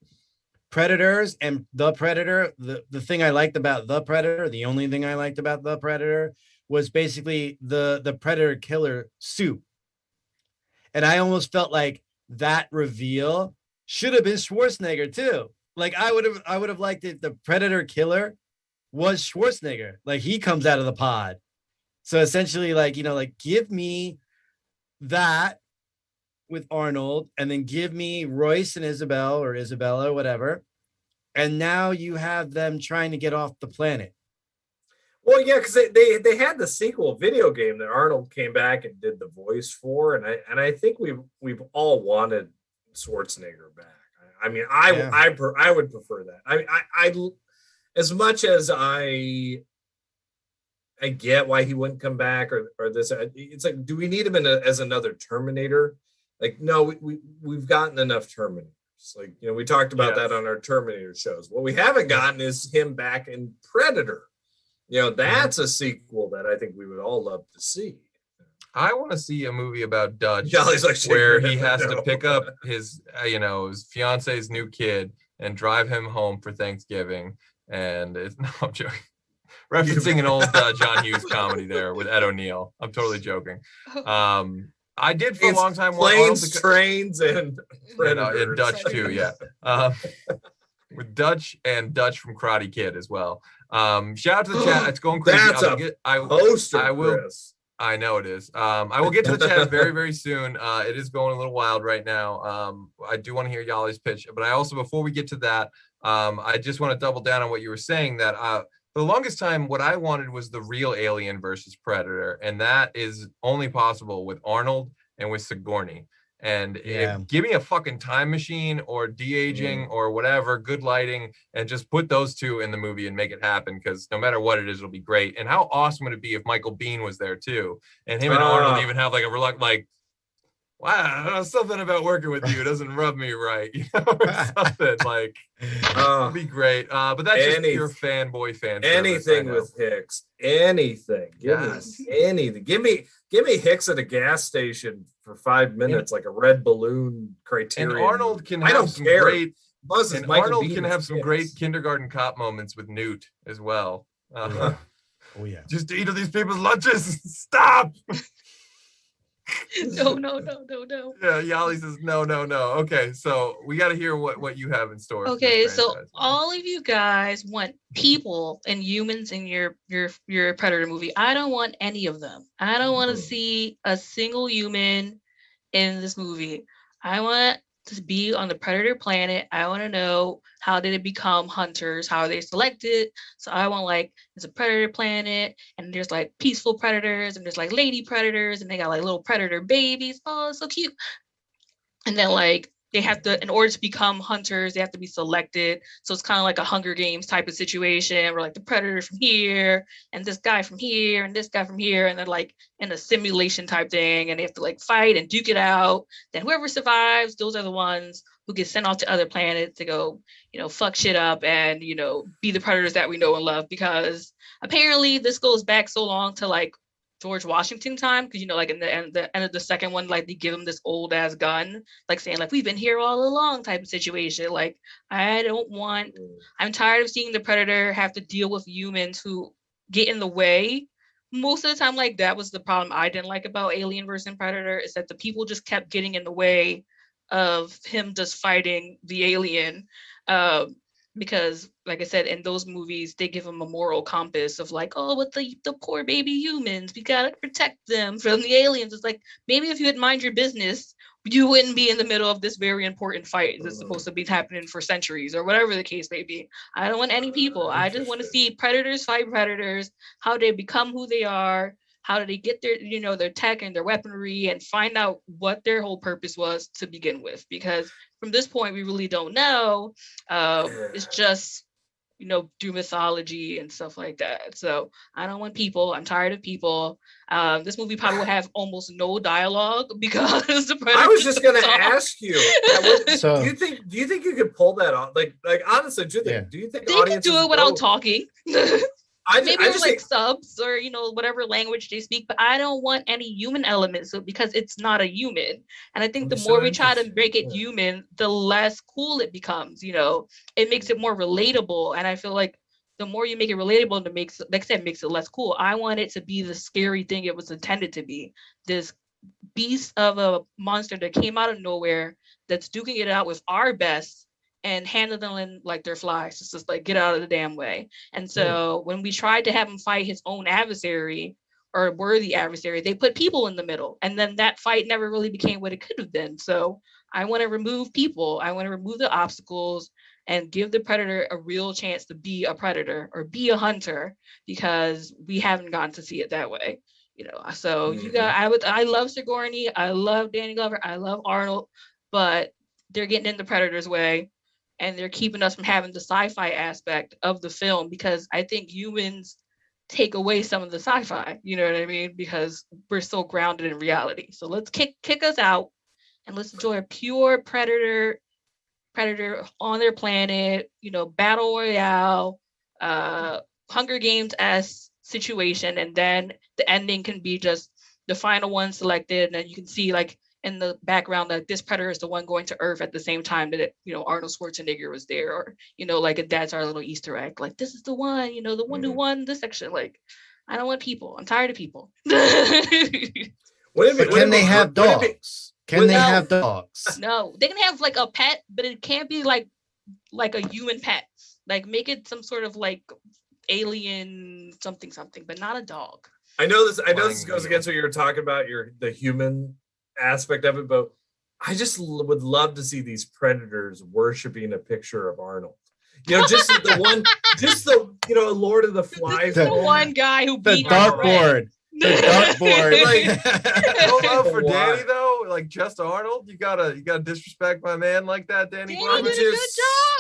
Predators and the Predator. The thing I liked about the Predator, the only thing I liked about the Predator was basically the Predator killer suit. And I almost felt like that reveal should have been Schwarzenegger too. Like I would have liked it. The Predator killer was Schwarzenegger. Like he comes out of the pod. So essentially, like give me that with Arnold, and then give me Royce and Isabel or Isabella, whatever. And now you have them trying to get off the planet. Well, yeah, because they had the sequel video game that Arnold came back and did the voice for, and I think we've all wanted Schwarzenegger back. I mean, I would prefer that. I as much as I get why he wouldn't come back or this. It's like, do we need him as another Terminator? Like, no, we've gotten enough Terminators. Like, we talked about that on our Terminator shows. What we haven't gotten is him back in Predator. That's a sequel that I think we would all love to see. I want to see a movie about Dutch like where he has to pick up his fiance's new kid and drive him home for Thanksgiving. And no, I'm joking. Referencing an old John Hughes comedy there with Ed O'Neill. I'm totally joking. I did for a long time want planes, trains, and Dutch too, yeah. With Dutch and Dutch from Karate Kid as well. Shout out to the chat. It's going crazy. I know it is. I will get to the chat very, very soon. It is going a little wild right now. I do want to hear Yali's pitch, but I also, before we get to that, I just want to double down on what you were saying, that for the longest time, what I wanted was the real Alien versus Predator, and that is only possible with Arnold and with Sigourney. And give me a fucking time machine or de-aging or whatever, good lighting, and just put those two in the movie and make it happen, because no matter what it is, it'll be great. And how awesome would it be if Michael Biehn was there too, and him and Arnold even have like a wow, something about working with you doesn't rub me right, or something like. It'd be great. But that's just pure fanboy fan. Anything with Hicks, anything. Give me anything. Give me Hicks at a gas station for 5 minutes, like a red balloon Criterion. And Arnold can have some great. And Arnold can have some great kindergarten cop moments with Newt as well. Oh yeah. Just eat of these people's lunches. Stop. No. Yeah, Yali says no. Okay, so we got to hear what you have in store. Okay, so all of you guys want people and humans in your Predator movie. I don't want any of them. I don't want to see a single human in this movie. I want to be on the Predator planet. I want to know, how did it become hunters? How are they selected? So I want, like, it's a Predator planet, and there's like peaceful predators, and there's like lady predators, and they got like little predator babies. Oh, it's so cute. And then like they have to, in order to become hunters, they have to be selected. So it's kind of like a Hunger Games type of situation where like the predator from here, and this guy from here, and this guy from here, and they're like in a simulation type thing, and they have to like fight and duke it out. Then whoever survives, those are the ones who get sent off to other planets to go, fuck shit up and, be the predators that we know and love. Because apparently this goes back so long to like George Washington time, because like in the end of the second one, like they give him this old ass gun, like saying like we've been here all along type of situation. Like I'm tired of seeing the Predator have to deal with humans who get in the way. Most of the time, like that was the problem I didn't like about Alien versus Predator, is that the people just kept getting in the way of him just fighting the alien. Because like I said, in those movies, they give him a moral compass of like, oh, with the poor baby humans, we gotta protect them from the aliens. It's like, maybe if you had mind your business, you wouldn't be in the middle of this very important fight that's supposed to be happening for centuries, or whatever the case may be. I don't want any people. I just want to see predators fight predators, how they become who they are, how do they get their, their tech and their weaponry, and find out what their whole purpose was to begin with. Because from this point, we really don't know. It's just, do mythology and stuff like that. So I don't want people. I'm tired of people. This movie probably will have almost no dialogue because the Predator. I was just going to ask you. Do you think you could pull that off? Like honestly, do you think they can do it without talking? maybe it's like subs or whatever language they speak, but I don't want any human elements because it's not a human. And I think the more we try to make it human, the less cool it becomes. It makes it more relatable, and I feel like the more you make it relatable, it makes, like I said, makes it less cool. I want it to be the scary thing it was intended to be. This beast of a monster that came out of nowhere, that's duking it out with our best and handling like they're flies. It's just like, get out of the damn way. And so when we tried to have him fight his own adversary or worthy adversary, they put people in the middle. And then that fight never really became what it could have been. So I want to remove people. I want to remove the obstacles and give the predator a real chance to be a predator or be a hunter, because we haven't gotten to see it that way. So I love Sigourney, I love Danny Glover, I love Arnold, but they're getting in the predator's way and they're keeping us from having the sci-fi aspect of the film, because I think humans take away some of the sci-fi, you know what I mean? Because we're so grounded in reality. So let's kick us out and let's enjoy a pure predator on their planet, battle royale, Hunger Games-esque situation, and then the ending can be just the final one selected, and then you can see like in the background that this predator is the one going to Earth at the same time that Arnold Schwarzenegger was there, or like that's our little Easter egg, like this is the one, the one who won this section. Like, I don't want people. I'm tired of people. Can they have dogs? Can they have dogs? No, they can have like a pet, but it can't be like a human pet. Like, make it some sort of like alien something, but not a dog. I know this goes against what you were talking about, the human aspect of it, but I just would love to see these predators worshiping a picture of Arnold. Just the one, Lord of the Flies. The one guy who beat the dartboard. The dartboard. Like, no love for Danny though. Like, just Arnold. You gotta disrespect my man like that, Danny. Danny did a good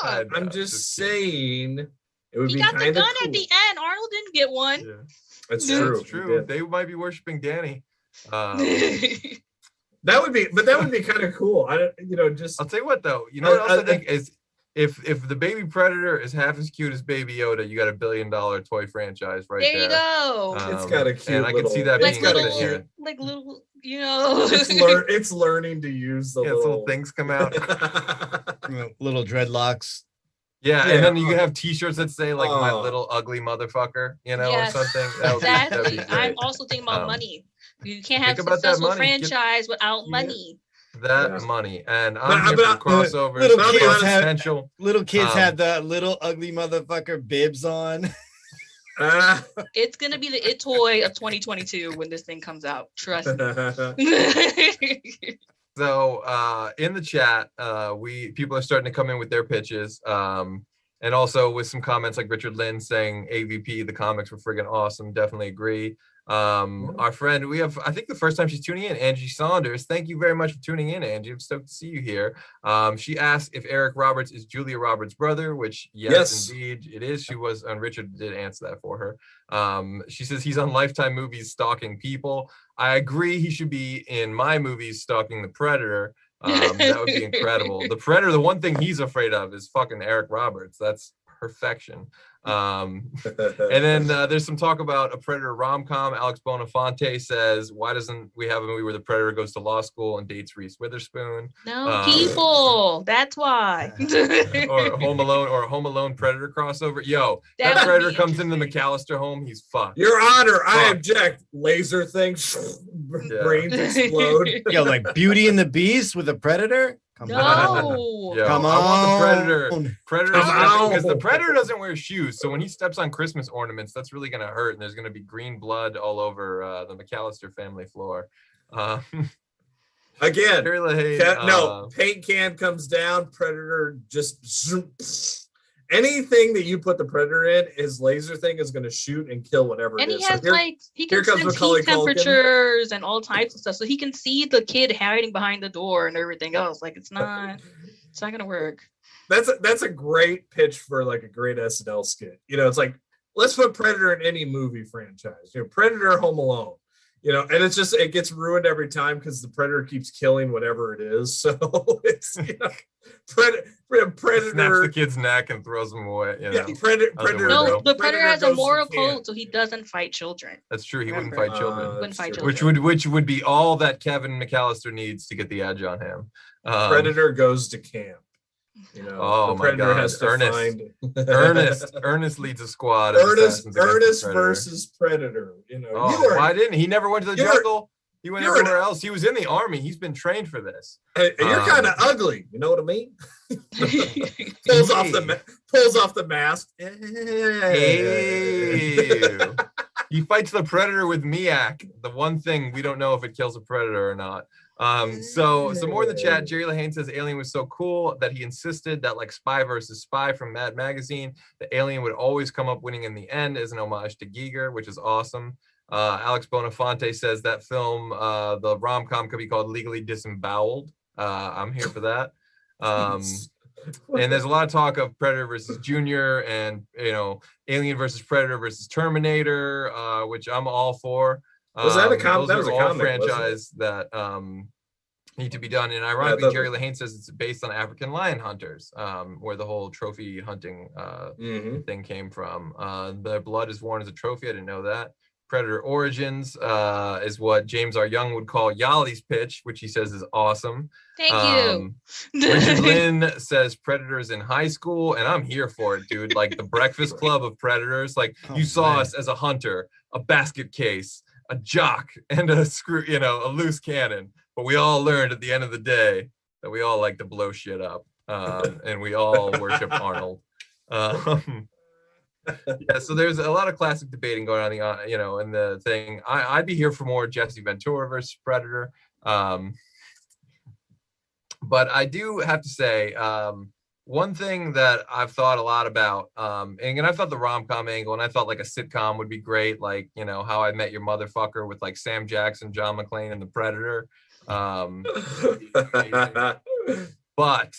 job. I'm just saying. It would he be got the gun cool. at the end. Arnold didn't get one. Yeah. That's true. That's true. They might be worshiping Danny. That would be kind of cool. I'll tell you what though. What else I think is, if the baby predator is half as cute as Baby Yoda, you got $1 billion toy franchise right there. There you go. It's got a cute. And I can see that being little, like little, It's learning to use the little things come out. Little dreadlocks. Yeah, and then you can have T-shirts that say like "My little ugly motherfucker," or something. Exactly. I'm also thinking about money. You can't have a successful franchise without money. Money, and I'm here for crossovers. Little kids had the little ugly motherfucker bibs on. It's gonna be the it toy of 2022 when this thing comes out. Trust me. So in the chat, people are starting to come in with their pitches, and also with some comments like Richard Lynn saying AVP, the comics were friggin' awesome. Definitely agree. Our friend, I think the first time she's tuning in, Angie Saunders. Thank you very much for tuning in, Angie. I'm stoked to see you here. She asked if Eric Roberts is Julia Roberts' brother, which yes, indeed it is. She was, and Richard did answer that for her. She says he's on Lifetime movies stalking people. I agree, he should be in my movies stalking the Predator. That would be incredible. The Predator, the one thing he's afraid of is fucking Eric Roberts. That's perfection. And then there's some talk about a Predator rom-com. Alex Bonafonte says, why doesn't we have a movie where the Predator goes to law school and dates Reese Witherspoon? No, people. That's why. or a Home Alone Predator crossover. Yo, that Predator comes into the McAllister home, he's fucked. Your Honor, I object. Laser thing, brains explode. Yo, like Beauty and the Beast with a Predator? Come on. Yo, come on. I want the Predator. Because the Predator doesn't wear shoes. So when he steps on Christmas ornaments, that's really going to hurt. And there's going to be green blood all over the McAllister family floor. Again, paint can comes down. Predator just... Anything that you put the Predator in, his laser thing is going to shoot and kill whatever it is. And he has he can sense heat temperatures and all types of stuff. So he can see the kid hiding behind the door and everything else. Like, it's not going to work. That's a great pitch for like a great SNL skit. It's like, let's put Predator in any movie franchise. Predator, Home Alone. you know, and it's just, it gets ruined every time because the predator keeps killing whatever it is. So it's, you know, predator snaps the kid's neck and throws him away. You know, yeah, predator. No, the predator has a goes to moral camp. code, so he doesn't fight children. that's true. He Remember. wouldn't fight children. Wouldn't fight true. children. Which would be all that Kevin McAllister needs to get the edge on him. Predator goes to camp. You know, oh the my predator God. has to find Ernest leads a squad. Ernest versus Predator. You know, oh, why didn't he? Never went to the jungle. He went everywhere else. He was in the army. He's been trained for this. You're kind of ugly. You know what I mean? pulls off the mask. Ew. He fights the predator with Miak. The one thing we don't know if it kills a predator or not. So more in the chat. Jerry Lahane says Alien was so cool that he insisted that, like Spy versus Spy from Mad Magazine, the alien would always come up winning in the end as an homage to Giger, which is awesome. Alex Bonafonte says that film, the rom-com, could be called Legally Disemboweled. I'm here for that. And there's a lot of talk of Predator versus Junior, and you know, Alien versus Predator versus Terminator, which I'm all for. Was that a comic? That was a comic franchise that need to be done. And ironically, Jerry Lahane says it's based on African lion hunters, where the whole trophy hunting thing came from. Their blood is worn as a trophy. I didn't know that. Predator Origins is what James R. Young would call Yali's pitch, which he says is awesome. Thank you. Richard Lynn says Predators in high school, and I'm here for it, dude. Like the Breakfast Club of Predators. Like you saw us as a hunter, a basket case, a jock, and a screw, you know, a loose cannon. But we all learned at the end of the day that we all like to blow shit up, and we all worship Arnold. Yeah, so there's a lot of classic debating going on, you know, in the thing. I'd be here for more Jesse Ventura versus Predator. But I do have to say, one thing that I've thought a lot about, and I thought the rom-com angle, and I thought like a sitcom would be great, like, you know, How I Met Your Motherfucker with like Sam Jackson, John McClane, and the Predator. But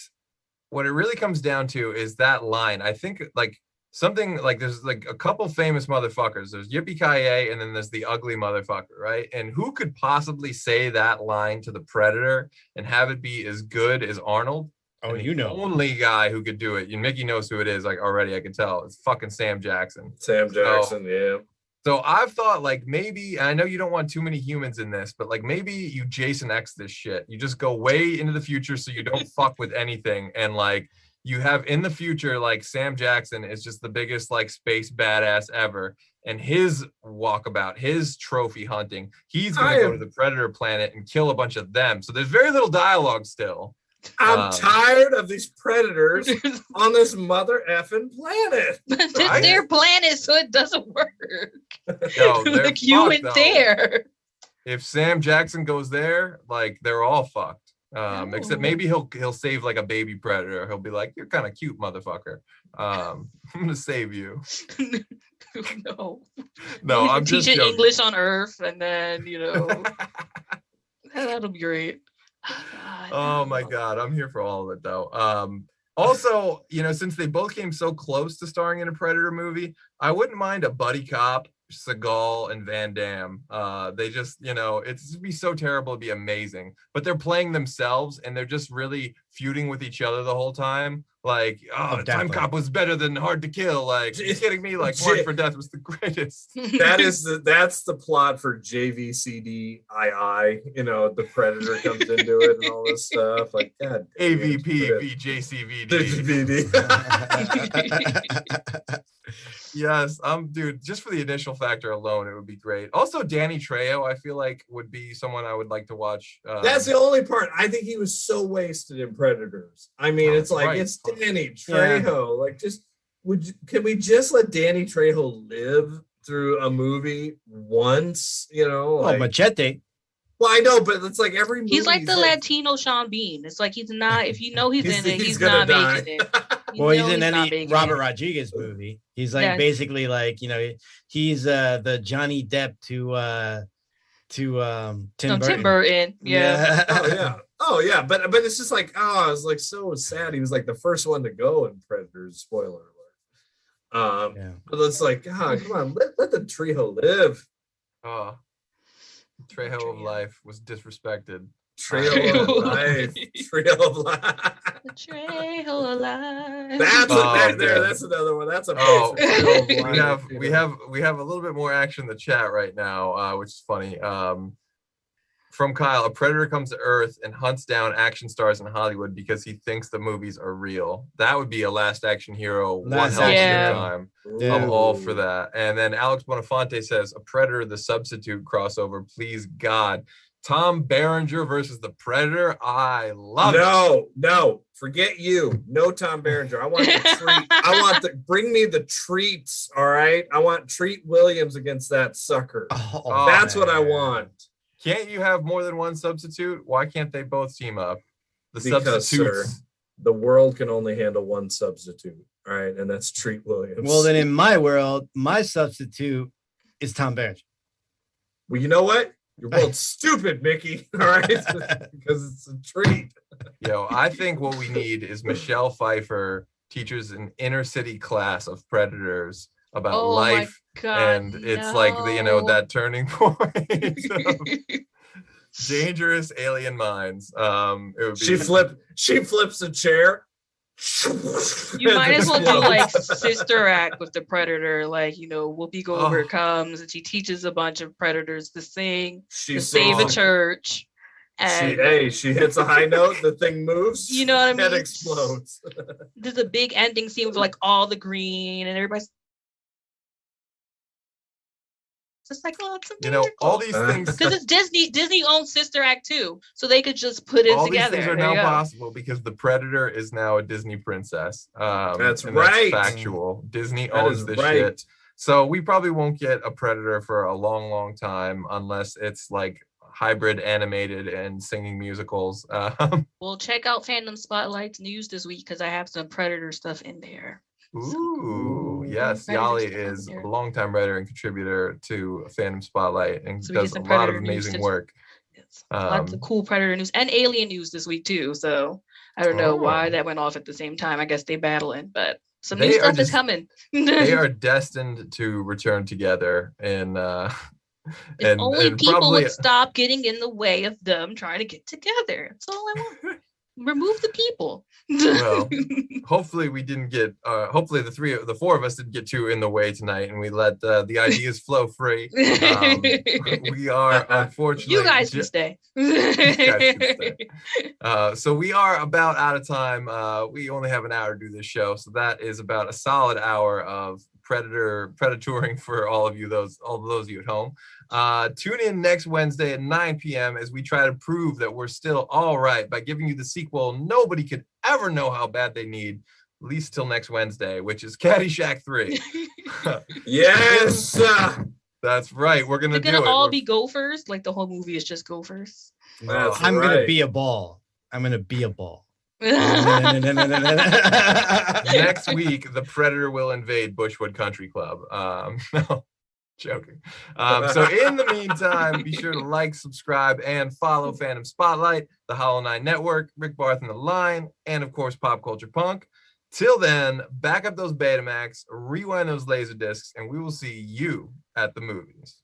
what it really comes down to is that line. I think like something like there's like a couple famous motherfuckers. There's Yippee-ki-yay, and then there's the ugly motherfucker, right? And who could possibly say that line to the Predator and have it be as good as Arnold? Oh, and you know. The only guy who could do it, and Mickey knows who it is, like already I can tell. It's fucking Sam Jackson. Sam Jackson, yeah. So I've thought like maybe, and I know you don't want too many humans in this, but like maybe you Jason X this shit. You just go way into the future so you don't fuck with anything, and like you have in the future, like Sam Jackson is just the biggest like space badass ever. And his walkabout, his trophy hunting, he's going to go to the Predator planet and kill a bunch of them. So there's very little dialogue still. I'm tired of these predators on this mother effing planet. It's their planet, so it doesn't work. Yo, like you went there. If Sam Jackson goes there, like they're all fucked. Except maybe he'll save like a baby predator. He'll be like, "You're kind of cute, motherfucker. I'm gonna save you." No, I'm just teaching joking. English on Earth, and then you know that'll be great. Oh my God, I'm here for all of it though. Also, you know, since they both came so close to starring in a Predator movie, I wouldn't mind a buddy cop, Seagal and Van Damme. They just, you know, it'd be so terrible, it'd be amazing. But they're playing themselves and they're just really feuding with each other the whole time. Like, Time Cop was better than Hard to Kill. Like, you kidding me? Like, Hard for Death was the greatest. That's the plot for JVCDII. You know, the Predator comes into it and all this stuff. Like, God, AVP VJCVD. Yes, dude, just for the initial factor alone, it would be great. Also, Danny Trejo, I feel like would be someone I would like to watch. That's the only part. I think he was so wasted in Predators. I mean, it's like, right. It's Danny Trejo. Yeah. Like, can we just let Danny Trejo live through a movie once? You know, like, Machete. Well, I know, but it's like every movie. He's like the Latino Sean Bean. It's like he's not. If you know he's in it, he's not making it. Well, he's in any Robert Rodriguez movie. He's like basically like, you know, he's the Johnny Depp to Tim Burton. Yeah. Oh yeah. But it's just like, I was like so sad. He was like the first one to go in Predators. Spoiler alert. But it's like, come on, let the Trejo live. Trejo of life was disrespected. Trejo of life. Trejo of life. Trejo of life. That's another one. That's a we have a little bit more action in the chat right now, which is funny. From Kyle, a predator comes to Earth and hunts down action stars in Hollywood because he thinks the movies are real. That would be a Last Action Hero one hell of a time. Yeah. I'm all for that. And then Alex Bonafonte says, a Predator the Substitute crossover, please God. Tom Berenger versus the Predator. I love it. No, forget you. No Tom Berenger. I want the treat. Bring me the treats. All right. I want Treat Williams against that sucker. That's what I want. Can't you have more than one substitute? Why can't they both team up? Because, sir, the world can only handle one substitute. All right. And that's Treat Williams. Well, then in my world, my substitute is Tom Berenger. Well, you know what? Your world's stupid, Mickey. All right. Because it's a treat. Yo, I think what we need is Michelle Pfeiffer teaches an inner city class of Predators about life. And it's like that turning point of dangerous alien minds. It would be she flips a chair. You might as well do like Sister Act with the Predator, like Whoopi Goldberg comes and she teaches a bunch of Predators to sing, to save a church. And she hits a high note, the thing moves, you know what I mean? It explodes. There's a big ending scene with like all the green and everybody's just like, it's a all these things because it's Disney owns Sister Act too, so they could just put it all together. These things are now possible because the Predator is now a Disney princess. That's right. That's factual. Disney owns this shit. So we probably won't get a Predator for a long time unless it's like hybrid animated and singing musicals. Well, check out Fandom Spotlight's news this week because I have some Predator stuff in there. Ooh, yes. Yali is a longtime writer and contributor to Fandom Spotlight and does a lot of amazing work. Lots of cool Predator news and Alien news this week too. So I don't know why that went off at the same time. I guess they battling, but some new stuff is coming. They are destined to return together and if only people would stop getting in the way of them trying to get together. That's all I want. Remove the people. Well, hopefully we didn't get hopefully the four of us didn't get too in the way tonight and we let the ideas flow free. We are unfortunately you guys can stay. So we are about out of time. We only have an hour to do this show, so that is about a solid hour of predatoring for all of those of you at home. Tune in next Wednesday at 9 p.m. as we try to prove that we're still all right by giving you the sequel nobody could ever know how bad they need, at least till next Wednesday, which is Caddyshack 3. Yes, that's right. We're gonna all be gophers. Like the whole movie is just gophers. I'm gonna be a ball. I'm gonna be a ball. Next week, the Predator will invade Bushwood Country Club. No, joking. So in the meantime, be sure to like, subscribe, and follow Fandom Spotlight, the Hollow 9 Network, Rick Barth and the Line, and of course, Pop Culture Punk. Till then, back up those Betamax, rewind those Laserdiscs, and we will see you at the movies.